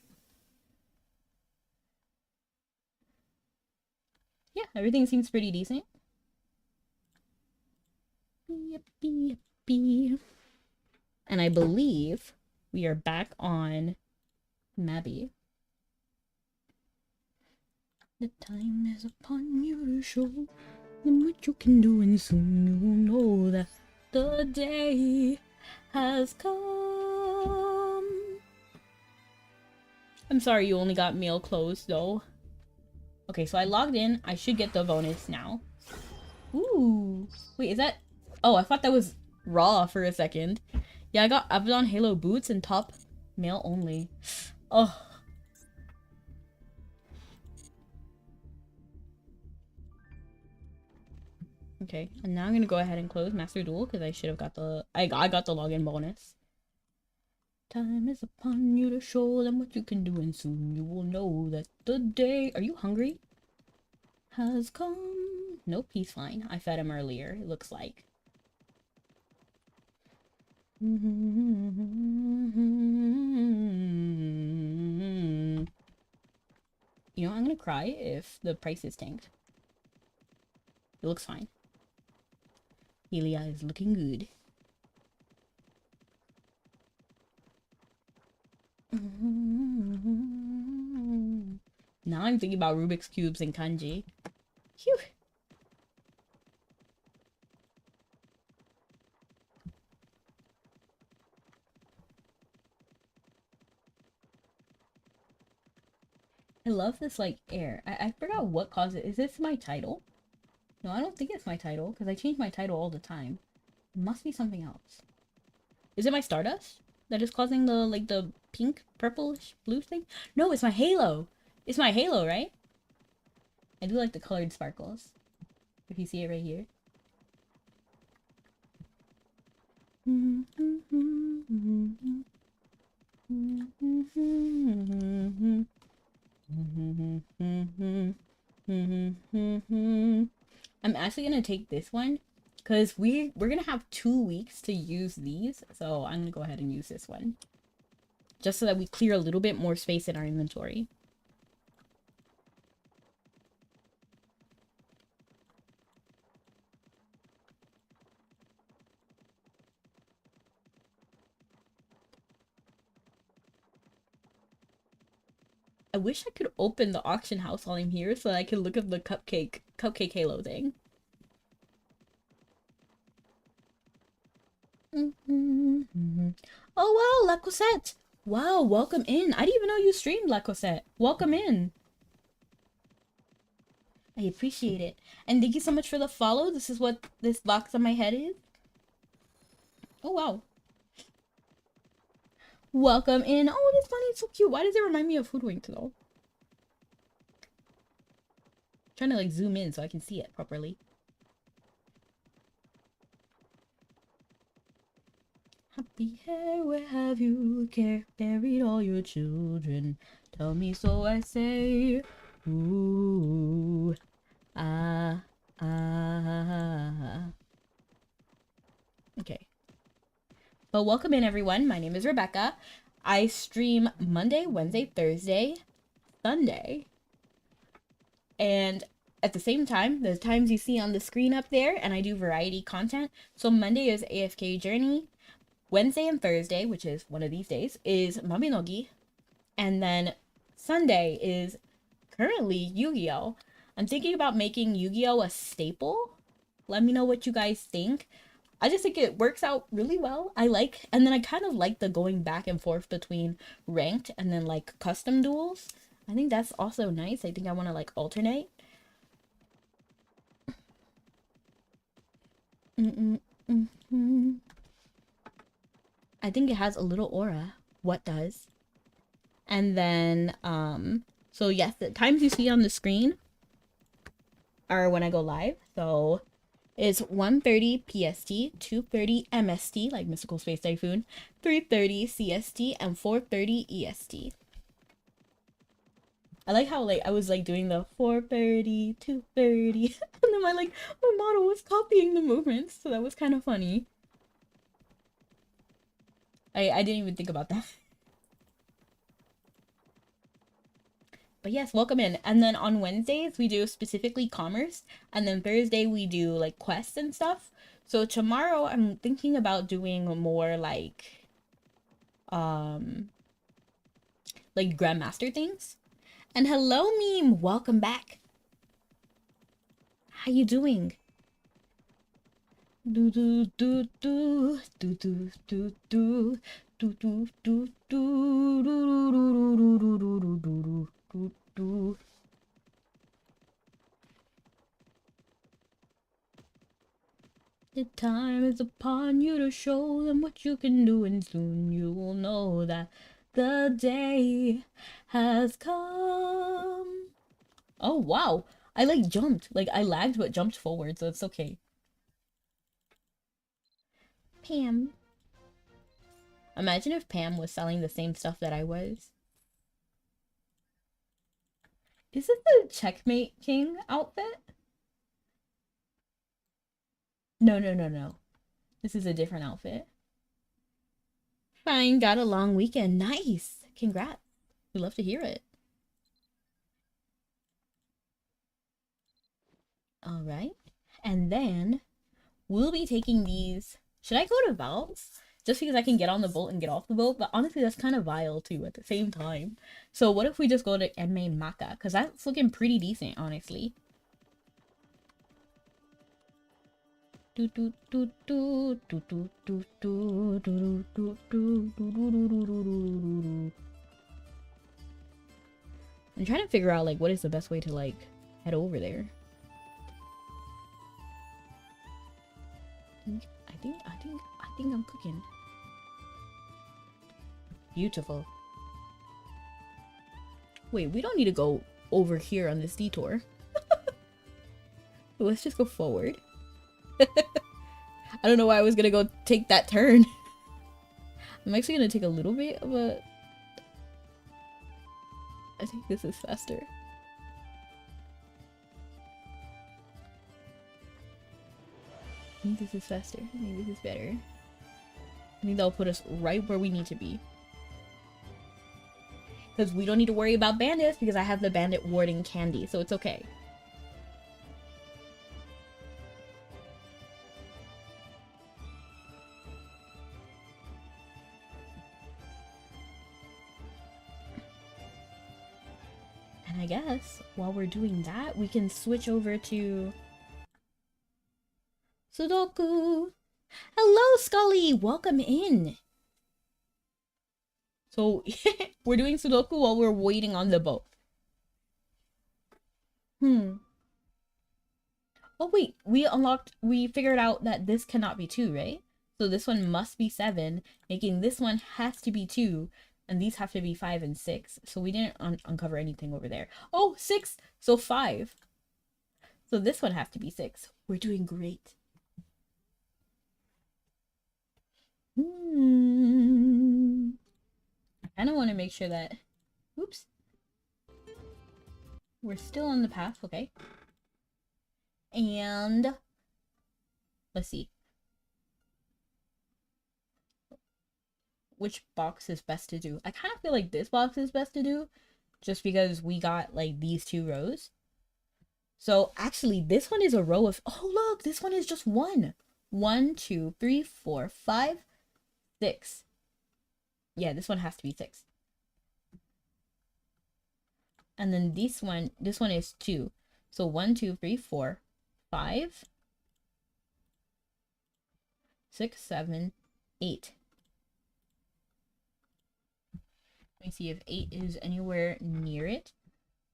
A: Yeah, everything seems pretty decent. And I believe we are back on Mabby. The time is upon you to show them what you can do, and soon you will know that the day has come. I'm sorry you only got mail closed though. Okay, so I logged in. I should get the bonus now. Ooh. Wait, is that... Oh, I thought that was raw for a second. Yeah, I got Abaddon Halo boots and top mail only. Oh. Okay, and now I'm gonna go ahead and close Master Duel because I should have got the... I got the login bonus. Time is upon you to show them what you can do, and soon you will know that the day... Are you hungry? Has come. Nope, he's fine. I fed him earlier, it looks like. You know, I'm gonna cry if the price is tanked. It looks fine. Helia is looking good. Now I'm thinking about Rubik's Cubes and kanji. Phew. I love this, like, air. I forgot what caused it. Is this my title? No, I don't think it's my title, because I change my title all the time. It must be something else. Is it my Stardust that is causing the, like, the pink, purplish, blue thing? No, it's my Halo. It's my Halo, right? I do like the colored sparkles. If you see it right here. I'm actually gonna take this one because we're gonna have 2 weeks to use these, so I'm gonna go ahead and use this one just so that we clear a little bit more space in our inventory. I wish I could open the auction house while I'm here so that I could look at the cupcake Halo thing. Oh wow, La Cosette! Wow, welcome in. I didn't even know you streamed, La Cosette. Welcome in. I appreciate it. And thank you so much for the follow. This is what this box on my head is. Oh wow. Welcome in. Oh, this bunny is so cute. Why does it remind me of Hoodwinked though? I'm trying to like zoom in so I can see it properly. Happy hair, where have you buried all your children? Tell me so I say. Ooh. Ah. Ah. Okay. But welcome in everyone. My name is Rebecca. I stream Monday, Wednesday, Thursday, Sunday. And at the same time, the times you see on the screen up there, and I do variety content. So Monday is AFK Journey. Wednesday and Thursday, which is one of these days, is Mabinogi. And then Sunday is currently Yu-Gi-Oh! I'm thinking about making Yu-Gi-Oh! A staple. Let me know what you guys think. I just think it works out really well. And then I kind of like the going back and forth between ranked and then like custom duels. I think that's also nice. I think I want to like alternate. I think it has a little aura. What does? And then, so yes, the times you see on the screen are when I go live. So it's 1:30 PST, 2:30 MST, like Mystical Space Typhoon, 3:30 CST, and 4:30 EST. I like how like I was like doing the 4:30, 2:30, and then my model was copying the movements, so that was kind of funny. I didn't even think about that. But yes, welcome in. And then on Wednesdays, we do specifically commerce. And then Thursday, we do like quests and stuff. So tomorrow, I'm thinking about doing more um, like Grandmaster things. And hello, meme. Welcome back. How you doing? Do do do do do do do do do do do do do do do do do do do. The time is upon you to show them what you can do, and soon you will know that the day has come. Oh wow, I like jumped. Like I lagged but jumped forward, so it's okay. Pam. Imagine if Pam was selling the same stuff that I was. Is it the Checkmate King outfit? No, no, no, no. This is a different outfit. Fine, got a long weekend. Nice. Congrats. We love to hear it. All right. And then we'll be taking these. Should I go to Val's? Just because I can get on the boat and get off the boat, but honestly, that's kind of vile too at the same time. So what if we just go to Enmei Maka? Because that's looking pretty decent, honestly. I'm trying to figure out like what is the best way to like head over there. I think I'm cooking. Beautiful. Wait, we don't need to go over here on this detour. Let's just go forward. I don't know why I was gonna go take that turn. I'm actually gonna take a little bit of a... I think this is faster. I think this is faster. I think this is better. I think that'll put us right where we need to be. Because we don't need to worry about bandits because I have the bandit warding candy, so it's okay. And I guess while we're doing that, we can switch over to Sudoku. Hello, Scully! Welcome in! So, we're doing Sudoku while we're waiting on the boat. Oh wait, we figured out that this cannot be 2, right? So this one must be 7, making this one has to be 2, and these have to be 5 and 6. So we didn't uncover anything over there. Oh, 6! So 5. So this one has to be 6. We're doing great. I kind of want to make sure that... Oops. We're still on the path, okay. And... Let's see. Which box is best to do? I kind of feel like this box is best to do. Just because we got, like, these 2 rows. So, actually, this one is a row of... Oh, look! This one is just 1. 1, 2, 3, 4, 5, 6. Yeah, this one has to be 6. And then this one is 2. So 1, 2, 3, 4, 5, 6, 7, 8. Let me see if 8 is anywhere near it.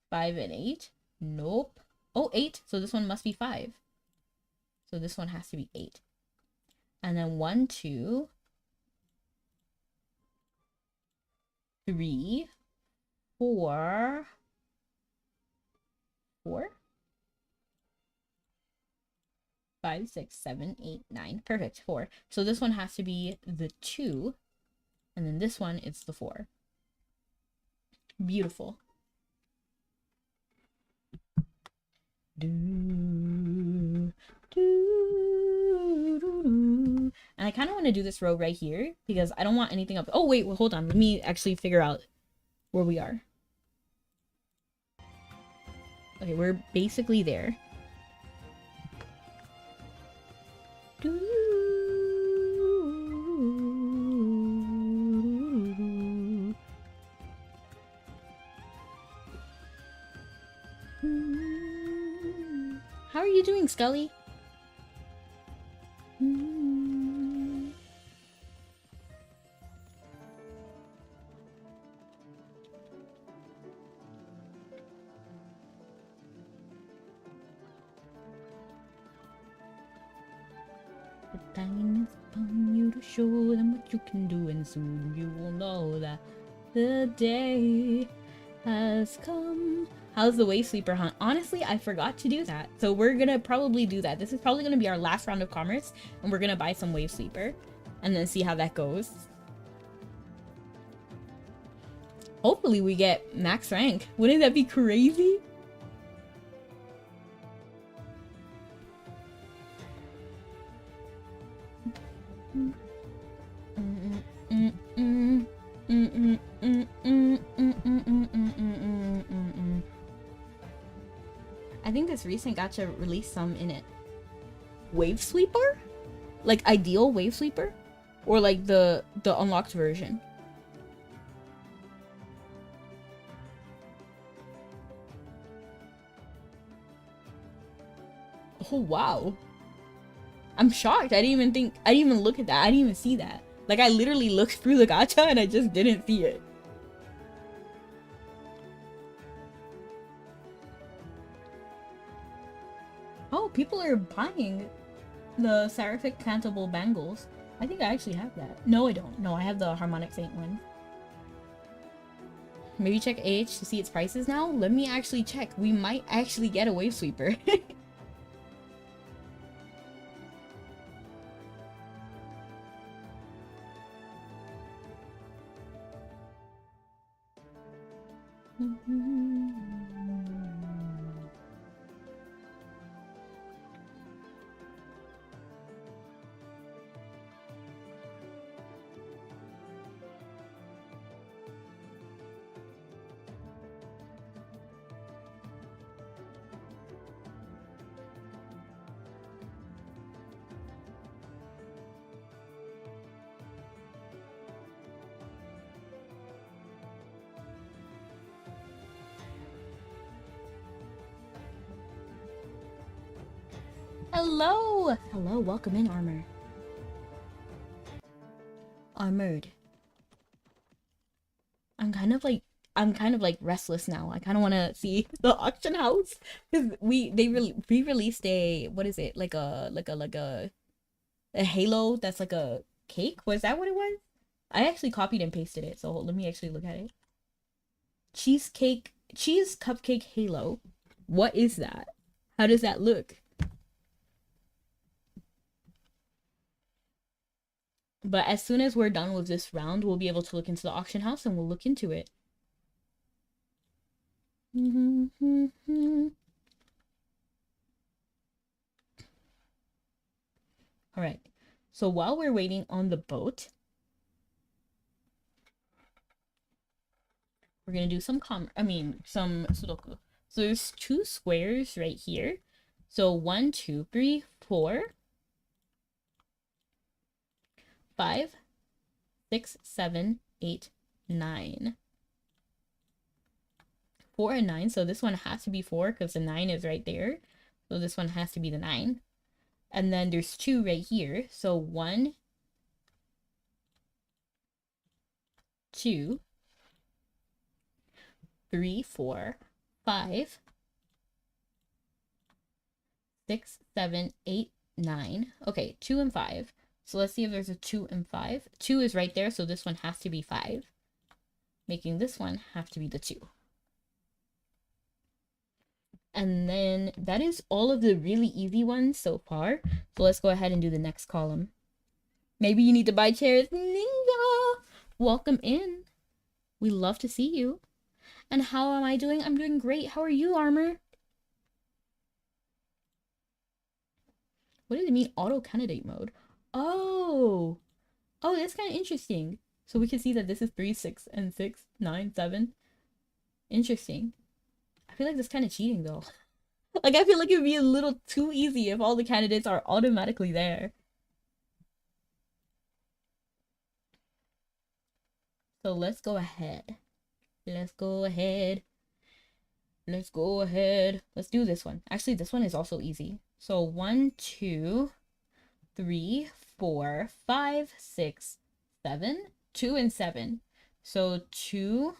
A: 5 and 8. Nope. Oh, 8. So this one must be 5. So this one has to be 8. And then 1, 2, 3, 4. 4? 5, 6, 7, 8, 9. Perfect. 4. So this one has to be the 2. And then this one, it's the 4. Beautiful. And And I kind of want to do this row right here because I don't want anything up. Oh, wait, well, hold on. Let me actually figure out where we are. Okay, we're basically there. How are you doing, Scully? The time is upon you to show them what you can do, and soon you will know that the day has come. How's the wave sweeper hunt? Honestly, I forgot to do that. So we're gonna probably do that. This is probably gonna be our last round of commerce, and we're gonna buy some wave sweeper and then see how that goes. Hopefully we get max rank. Wouldn't that be crazy? I think this recent gacha released some in it. Wave sweeper? Like ideal wave sweeper? Or like the unlocked version? Oh wow. I'm shocked. I didn't even look at that. I didn't even see that. Like I literally looked through the gacha and I just didn't see it. Oh, people are buying the Seraphic Cantable Bangles. I think I actually have that. No, I don't. No, I have the Harmonic Saint one. Maybe check AH to see its prices now? Let me actually check. We might actually get a wave sweeper. Hello! Hello, welcome in, Armor. Armored. I'm kind of like restless now. I kind of want to see the auction house because they re-released a, what is it, like a halo that's like a cake. Was that what it was? I actually copied and pasted it, so let me actually look at it. Cheese cupcake halo. What is that? How does that look? But as soon as we're done with this round, we'll be able to look into the auction house and we'll look into it. All right. So while we're waiting on the boat, we're going to do some Sudoku. So there's 2 squares right here. So 1, 2, 3, 4, 5, 6, 7, 8, 9. 4 and 9. So this one has to be 4 because the 9 is right there. So this one has to be the 9. And then there's 2 right here. So 1, 2, 3, 4, 5, 6, 7, 8, 9. Okay, 2 and 5. So let's see if there's a 2 and 5. 2 is right there, so this one has to be 5. Making this one have to be the 2. And then that is all of the really easy ones so far. So let's go ahead and do the next column. Maybe you need to buy chairs. Ninja! Welcome in. We love to see you. And how am I doing? I'm doing great. How are you, Armor? What does it mean, auto candidate mode? Oh. Oh, that's kind of interesting. So we can see that this is 3, 6, and 6, 9, 7. Interesting. I feel like that's kind of cheating though. Like, I feel like it would be a little too easy if all the candidates are automatically there. So let's go ahead. Let's go ahead. Let's go ahead. Let's do this one. Actually, this one is also easy. So 1, 2, 3, 4, 5, 6, 7. 2 and 7. So 2,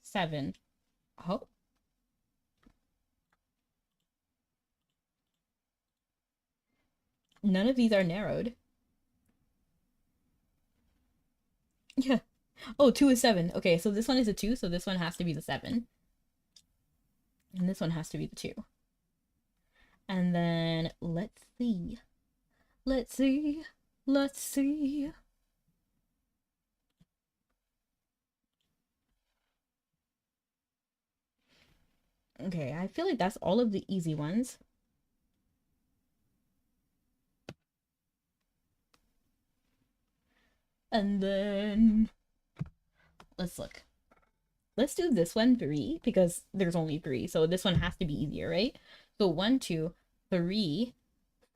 A: 7. Oh. None of these are narrowed. Yeah. Oh, 2 is 7. Okay, so this one is a 2, so this one has to be the 7. And this one has to be the 2. And then let's see. Let's see. Let's see. Okay, I feel like that's all of the easy ones. And then let's look. Let's do this one 3 because there's only 3. So this one has to be easier, right? So 1, 2, 3,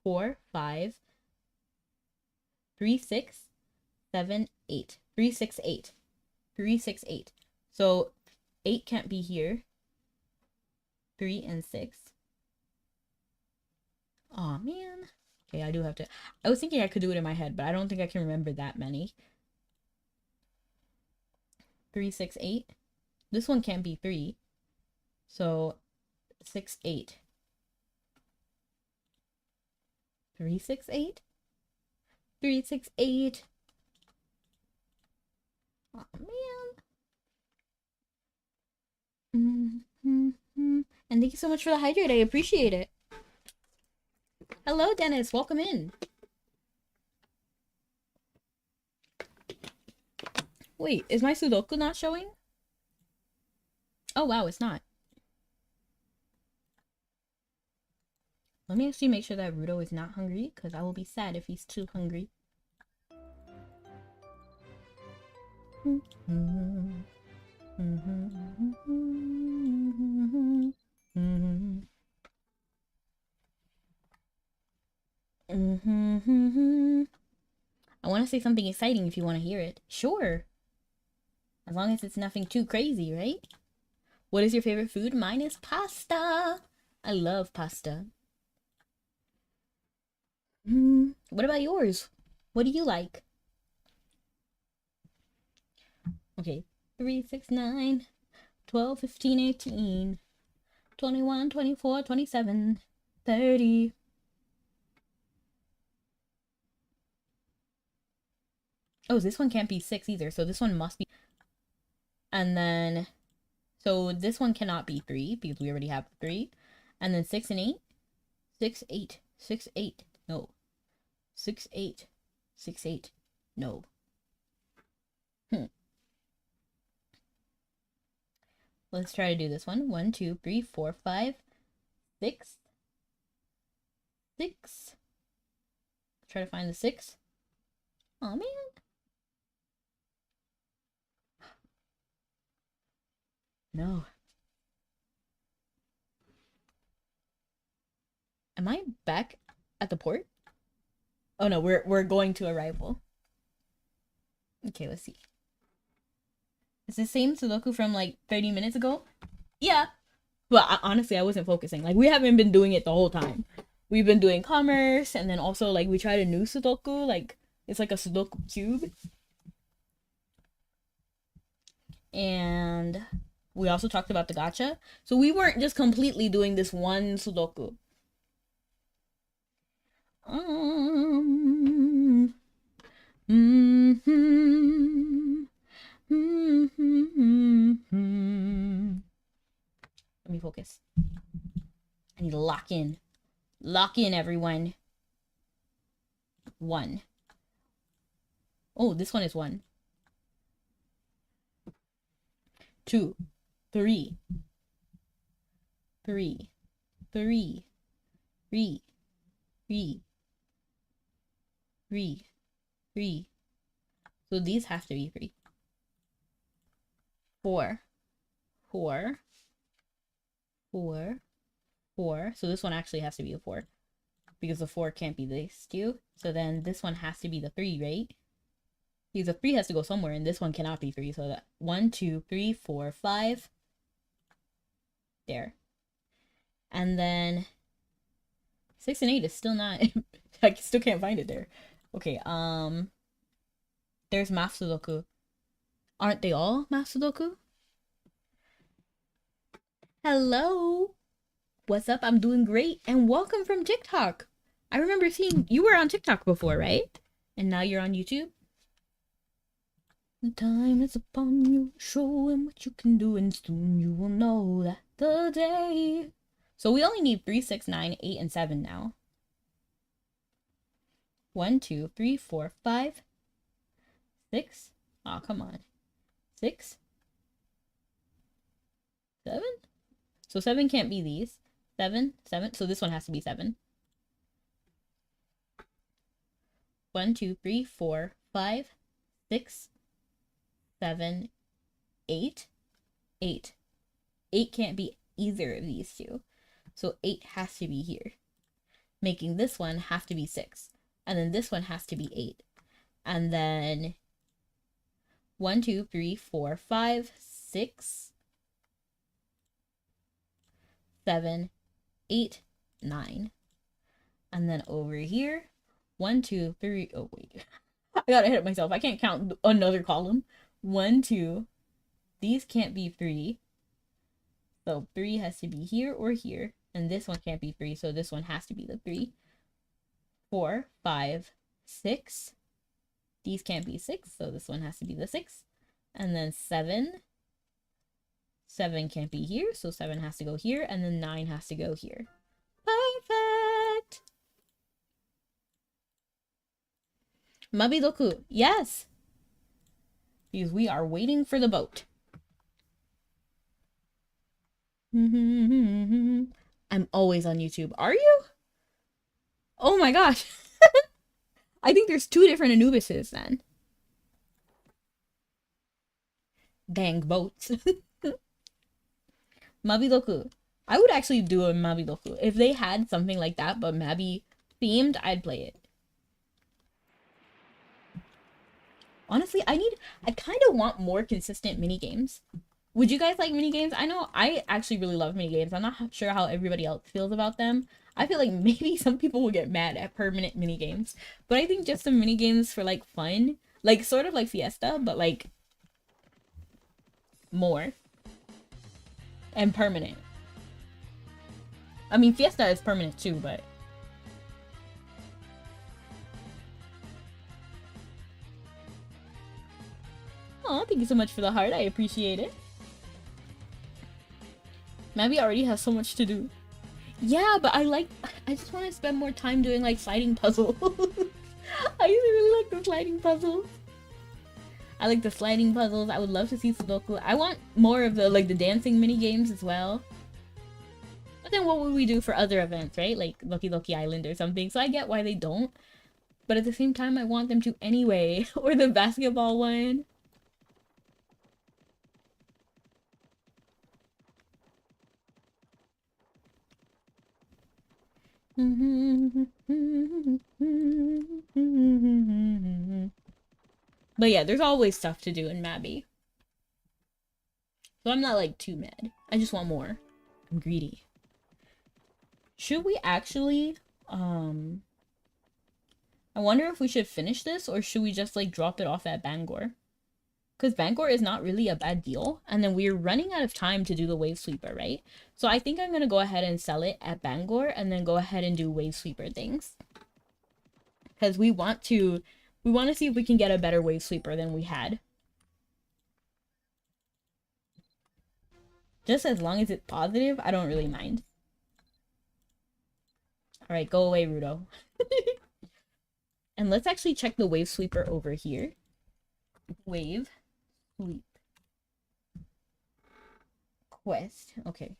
A: 4, 5, 3, 6, 7, 8. 3, 6, 8. 3, 6, 8. So 8 can't be here. 3 and 6. Oh man. Okay, I do have to. I was thinking I could do it in my head, but I don't think I can remember that many. 3, 6, 8. This one can't be 3. So 6, 8. 3, 6, 8. 3, 6, 8. Oh man. And thank you so much for the hydrate. I appreciate it. Hello, Dennis. Welcome in. Wait, is my Sudoku not showing? Oh, wow, it's not. Let me actually make sure that Rudo is not hungry, because I will be sad if he's too hungry. I want to say something exciting if you want to hear it. Sure. As long as it's nothing too crazy, right? What is your favorite food? Mine is pasta. I love pasta. What about yours? What do you like? Okay. 3, 6, 9, 12, 15, 18, 21, 24, 27, 30. Oh, this one can't be 6 either, so this one must be. And then, so this one cannot be 3 because we already have 3. And then 6 and 8. 6, 8. 6, 8. No. 6, 8. 6, 8. No. Let's try to do this one. 1, 2, 3, 4, 5, 6. 6. Try to find the 6. Oh man. No. Am I back at the port? Oh no, we're going to arrival. Okay, let's see. It's the same Sudoku from like 30 minutes ago? Yeah. But honestly, I wasn't focusing. Like, we haven't been doing it the whole time. We've been doing commerce, and then also, like, we tried a new Sudoku. Like, it's like a Sudoku cube. And we also talked about the gacha. So we weren't just completely doing this one Sudoku. Let me focus. I need to lock in. Lock in, everyone. 1. Oh, this one is 1. 2, 3, 3, 3, 3, 3, 3, 3. So these have to be 3. 4, 4, 4, 4. So this one actually has to be a 4. Because the 4 can't be this two. So then this one has to be the 3, right? Because the 3 has to go somewhere, and this one cannot be 3. So that 1, 2, 3, 4, 5. There. And then 6 and 8 is still not. I still can't find it there. Okay, there's math Sudoku. Aren't they all math Sudoku? Hello. What's up? I'm doing great, and welcome from TikTok. I remember seeing you were on TikTok before, right? And now you're on YouTube? The time is upon you, showing what you can do, and soon you will know that the day. So we only need 3, 6, 9, 8, and 7 now. 1, 2, 3, 4, 5, 6. Oh, come on. 6, 7. So 7 can't be these. 7, 7. So this one has to be 7. 1, 2, 3, 4, 5, 6, 7, 8. 8. 8 can't be either of these two. So 8 has to be here. Making this one have to be 6. And then this one has to be 8. And then 1, 2, 3, 4, 5, 6, 7, 8, 9. And then over here, 1, 2, 3. Oh, wait. I gotta hit myself. I can't count another column. 1, 2. These can't be 3. So 3 has to be here or here. And this one can't be 3. So this one has to be the 3. 4, 5, 6. These can't be 6. So this one has to be the 6. And then 7. 7 can't be here. So 7 has to go here. And then 9 has to go here. Perfect. Mabidoku. Yes. Because we are waiting for the boat. I'm always on YouTube. Are you? Oh my gosh. I think there's 2 different Anubises then. Dang boats. Mabidoku. I would actually do a Mabidoku. If they had something like that, but Mabi themed, I'd play it. Honestly, I kind of want more consistent mini games. Would you guys like mini games? I know I actually really love mini games. I'm not sure how everybody else feels about them. I feel like maybe some people will get mad at permanent mini games, but I think just some mini games for like fun, like sort of like Fiesta, but like more and permanent. I mean, Fiesta is permanent too, but oh, thank you so much for the heart. I appreciate it. Mabi already has so much to do. Yeah, but I just want to spend more time doing like sliding puzzles. I used to really like the sliding puzzles. I like the sliding puzzles. I would love to see Sudoku. I want more of the like the dancing mini games as well. But then what would we do for other events, right? Like Loki Loki Island or something. So I get why they don't. But at the same time, I want them to anyway. Or the basketball one. But yeah, there's always stuff to do in Mabi. So I'm not like too mad. I just want more. I'm greedy. Should we actually I wonder if we should finish this or should we just like drop it off at Bangor? Because Bangor is not really a bad deal. And then we're running out of time to do the wave sweeper, right? So I think I'm going to go ahead and sell it at Bangor and then go ahead and do wave sweeper things. Because we want to see if we can get a better wave sweeper than we had. Just as long as it's positive, I don't really mind. Alright, go away, Rudo. And let's actually check the wave sweeper over here. Wave sweep. Quest. Okay.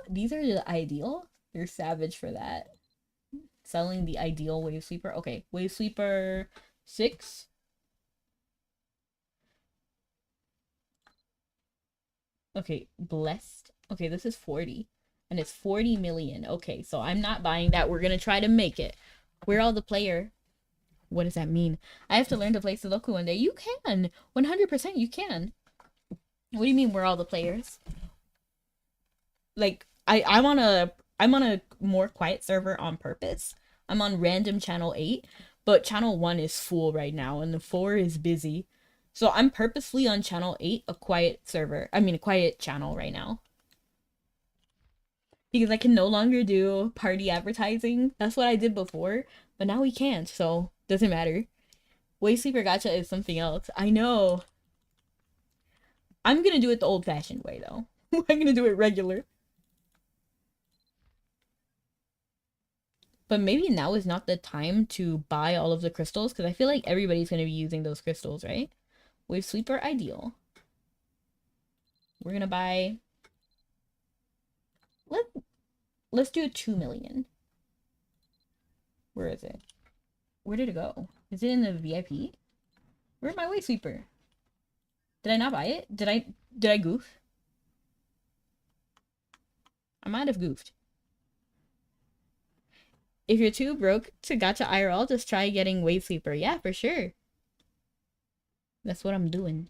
A: these are the ideal. You're savage for that. Selling the ideal wave sweeper. Okay, wave sweeper 6. Okay, blessed. Okay, this is 40. And it's 40 million. Okay, so I'm not buying that. We're gonna try to make it. We're all the player. What does that mean? I have to learn to play Sudoku one day. You can. 100% you can. What do you mean we're all the players? Like, I'm on a more quiet server on purpose. I'm on random channel 8, but channel 1 is full right now and the 4 is busy. So I'm purposely on channel 8, a quiet server. I mean, a quiet channel right now. Because I can no longer do party advertising. That's what I did before, but now we can't, so doesn't matter. Wave Sleeper Gacha is something else. I know. I'm gonna do it the old-fashioned way, though. I'm gonna do it regular. But maybe now is not the time to buy all of the crystals, because I feel like everybody's gonna be using those crystals, right? Wave Sweeper Ideal. We're gonna buy... Let's do a 2 million. Where is it? Where did it go? Is it in the VIP? Where's my Wave Sweeper? Did I not buy it? Did I goof? I might have goofed. If you're too broke to gacha IRL, just try getting Wave Sweeper. Yeah, for sure. That's what I'm doing.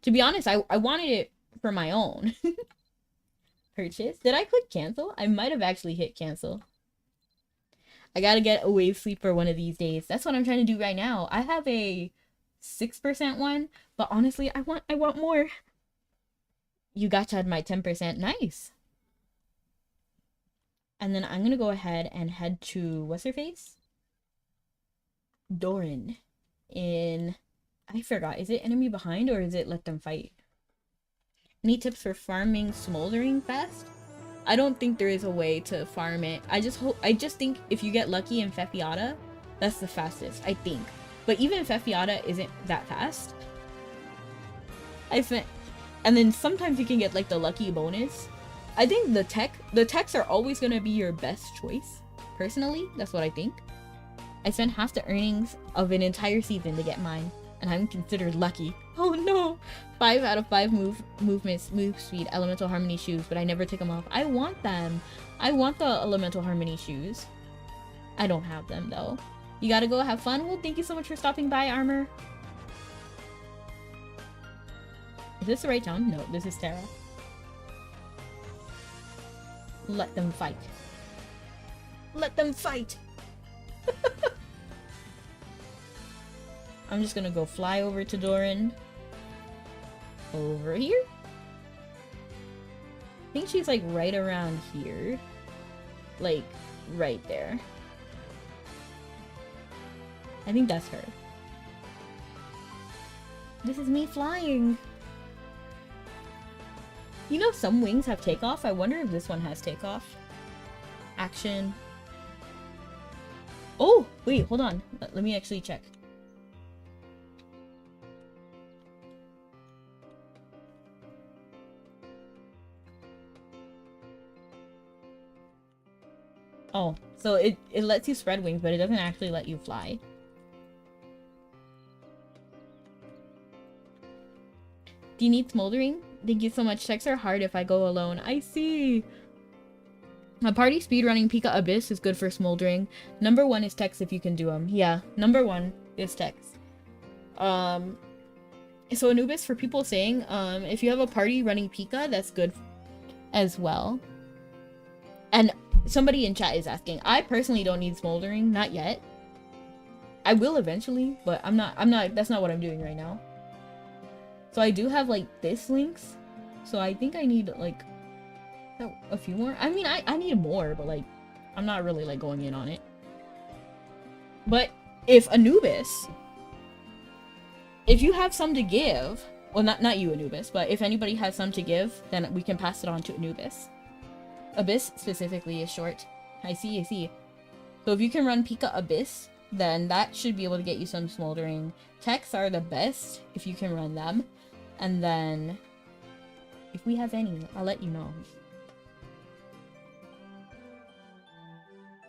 A: To be honest, I wanted it for my own. Purchase. Did I click cancel? I might have actually hit cancel. I gotta get a Wave Sweeper one of these days. That's what I'm trying to do right now. I have a 6% one, but honestly, I want more. You gotcha'd my 10%. Nice. And then I'm gonna go ahead and head to, what's her face? Doran. I forgot. Is it enemy behind or is it let them fight? Any tips for farming smoldering fast? I don't think there is a way to farm it. I just think if you get lucky in Fefiata, that's the fastest, I think. But even Fefiata isn't that fast. And then sometimes you can get like the lucky bonus. I think the techs are always gonna be your best choice. Personally, that's what I think. I spent half the earnings of an entire season to get mine, and I'm considered lucky. Oh no! 5 out of 5 movements, move speed, elemental harmony shoes, but I never take them off. I want them. I want the elemental harmony shoes. I don't have them though. You gotta go have fun? Well, thank you so much for stopping by, Armor. Is this the right town? No, this is Terra. Let them fight. Let them fight! I'm just gonna go fly over to Doran. Over here? I think she's like right around here. Like, right there. I think that's her. This is me flying! You know some wings have takeoff? I wonder if this one has takeoff. Action. Oh! Wait, hold on. Let me actually check. Oh, so it lets you spread wings, but it doesn't actually let you fly. Do you need smoldering? Thank you so much. Checks are hard if I go alone. I see. A party speedrunning Pika Abyss is good for smoldering. Number 1 is text if you can do them. Yeah, number 1 is text. So Anubis, for people saying, if you have a party running Pika, that's good as well. And somebody in chat is asking, I personally don't need smoldering, not yet. I will eventually, but I'm not, that's not what I'm doing right now. So I do have like this links, so I think I need like a few more. I mean, I need more, but like I'm not really like going in on it. But if Anubis, if you have some to give, well, not you Anubis, but if anybody has some to give, then we can pass it on to Anubis. Abyss specifically is short. I see. So if you can run Pika Abyss, then that should be able to get you some smoldering. Techs are the best if you can run them. And then if we have any, I'll let you know.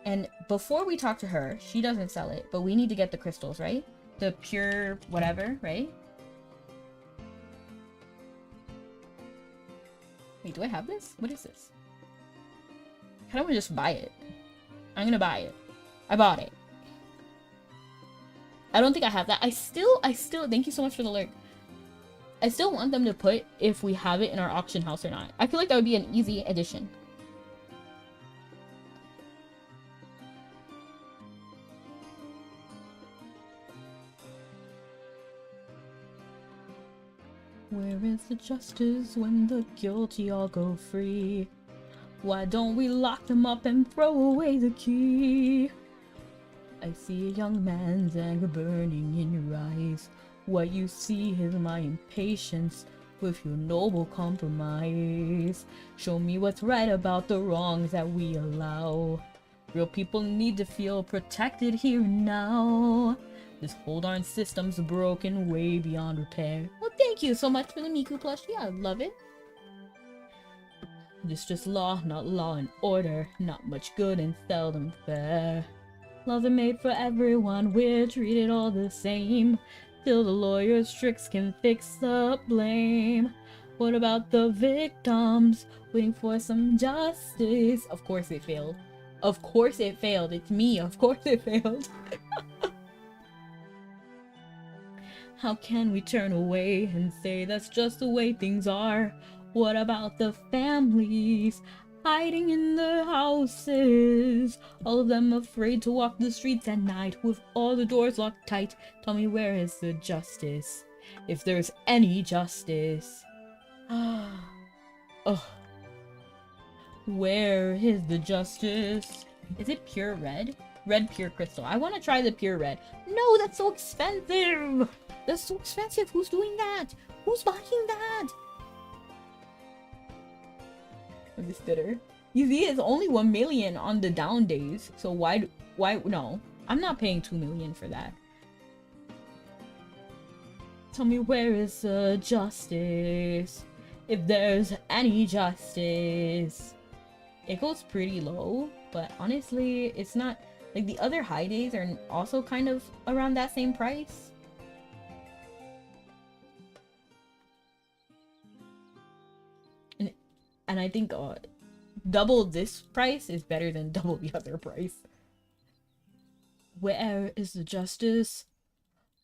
A: And before we talk to her, she doesn't sell it, but we need to get the crystals, right? The pure whatever, right? Wait, do I have this? What is this? How do I just buy it? I'm gonna buy it. I bought it. I don't think I have that. I still, thank you so much for the lurk. I still want them to put if we have it in our auction house or not. I feel like that would be an easy addition. Where is the justice when the guilty all go free? Why don't we lock them up and throw away the key? I see a young man's anger burning in your eyes. What you see is my impatience with your noble compromise. Show me what's right about the wrongs that we allow. Real people need to feel protected here and now. This whole darn system's broken way beyond repair. Well, thank you so much for the Miku plushie. I love it. This just law, not law and order. Not much good and seldom fair. Laws are made for everyone, we're treated all the same. Till the lawyer's tricks can fix the blame. What about the victims waiting for some justice? Of course it failed. Of course it failed. It's me. Of course it failed. How can we turn away and say that's just the way things are? What about the families hiding in their houses? All of them afraid to walk the streets at night with all the doors locked tight. Tell me, where is the justice? If there's any justice. Oh. Where is the justice? Is it pure red? Red pure crystal. I want to try the pure red. No, that's so expensive. That's so expensive. Who's doing that? Who's buying that? This bitter. You see, it's only 1 million on the down days. So why, no. I'm not paying 2 million for that. Tell me, where is the justice? If there's any justice. It goes pretty low, but honestly, it's not, like, the other high days are also kind of around that same price. And I think double this price is better than double the other price. Where is the justice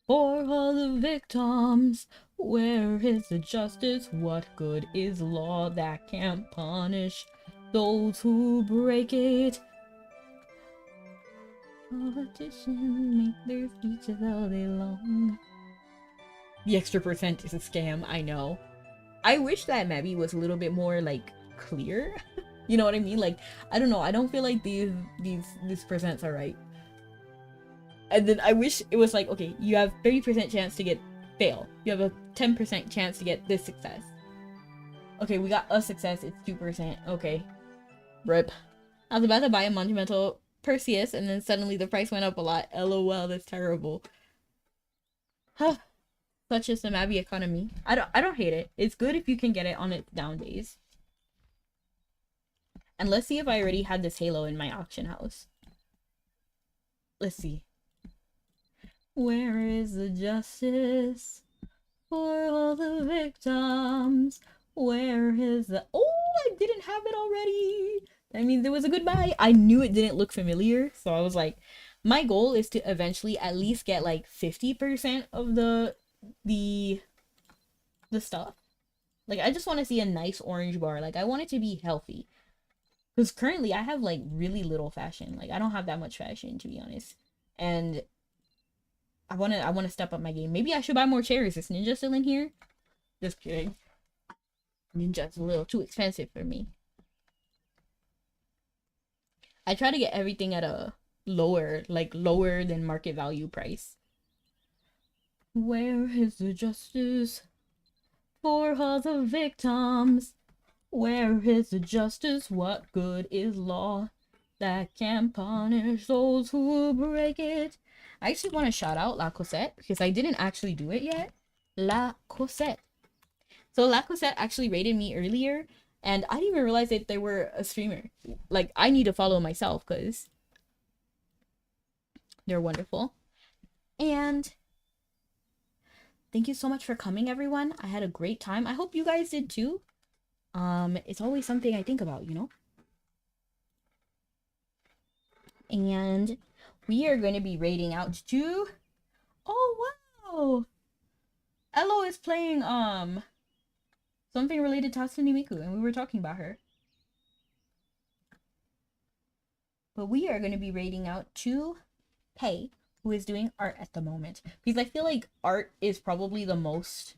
A: for all the victims? Where is the justice? What good is law that can't punish those who break it? Politicians make their speeches all day long. The extra % is a scam, I know. I wish that Mabi was a little bit more, like, clear. You know what I mean? Like, I don't know. I don't feel like these percents are right. And then I wish it was like, okay, you have 30% chance to get fail. You have a 10% chance to get this success. Okay, we got a success. It's 2%. Okay. Rip. I was about to buy a monumental Perseus, and then suddenly the price went up a lot. LOL, that's terrible. Huh. Such is the Mabi economy. I don't hate it. It's good if you can get it on its down days. And let's see if I already had this halo in my auction house. Let's see. Where is the justice for all the victims? Where is the... Oh, I didn't have it already. That means it was a good buy. I knew it didn't look familiar, so I was like, my goal is to eventually at least get like 50% of the stuff. Like, I just want to see a nice orange bar. Like, I want it to be healthy. Because currently I have like really little fashion. Like, I don't have that much fashion, to be honest. And I wanna step up my game. Maybe I should buy more chairs. Is Ninja still in here? Just kidding. Ninja's a little too expensive for me. I try to get everything at a lower than market value price. Where is the justice for all the victims? Where is the justice? What good is law that can punish those who break it? I actually want to shout out La Cosette because I didn't actually do it yet. La Cosette. So La Cosette actually rated me earlier, and I didn't even realize that they were a streamer. Like, I need to follow myself because They're wonderful. And thank you so much for coming, everyone. I had a great time. I hope you guys did too. It's always something I think about, you know? And we are going to be rating out to... Oh, wow! Elo is playing, something related to Hatsune Miku, and we were talking about her. But we are going to be rating out to Pei, who is doing art at the moment. Because I feel like art is probably the most...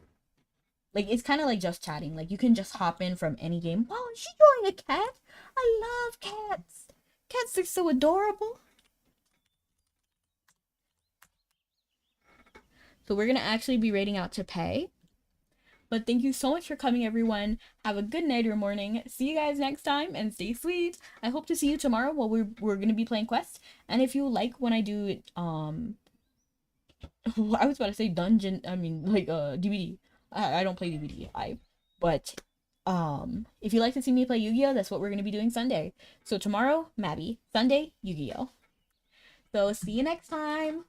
A: Like, it's kind of like just chatting. Like, you can just hop in from any game. Wow, is she drawing a cat? I love cats. Cats are so adorable. So we're going to actually be rating out to Pei. But thank you so much for coming, everyone. Have a good night or morning. See you guys next time, and stay sweet. I hope to see you tomorrow while we're gonna be playing Quest. And if you like when I do I was about to say dungeon. I mean, like DVD. I don't play DVD. But if you like to see me play Yu-Gi-Oh, that's what we're gonna be doing Sunday. So tomorrow, Mabby. Sunday, Yu-Gi-Oh. So see you next time.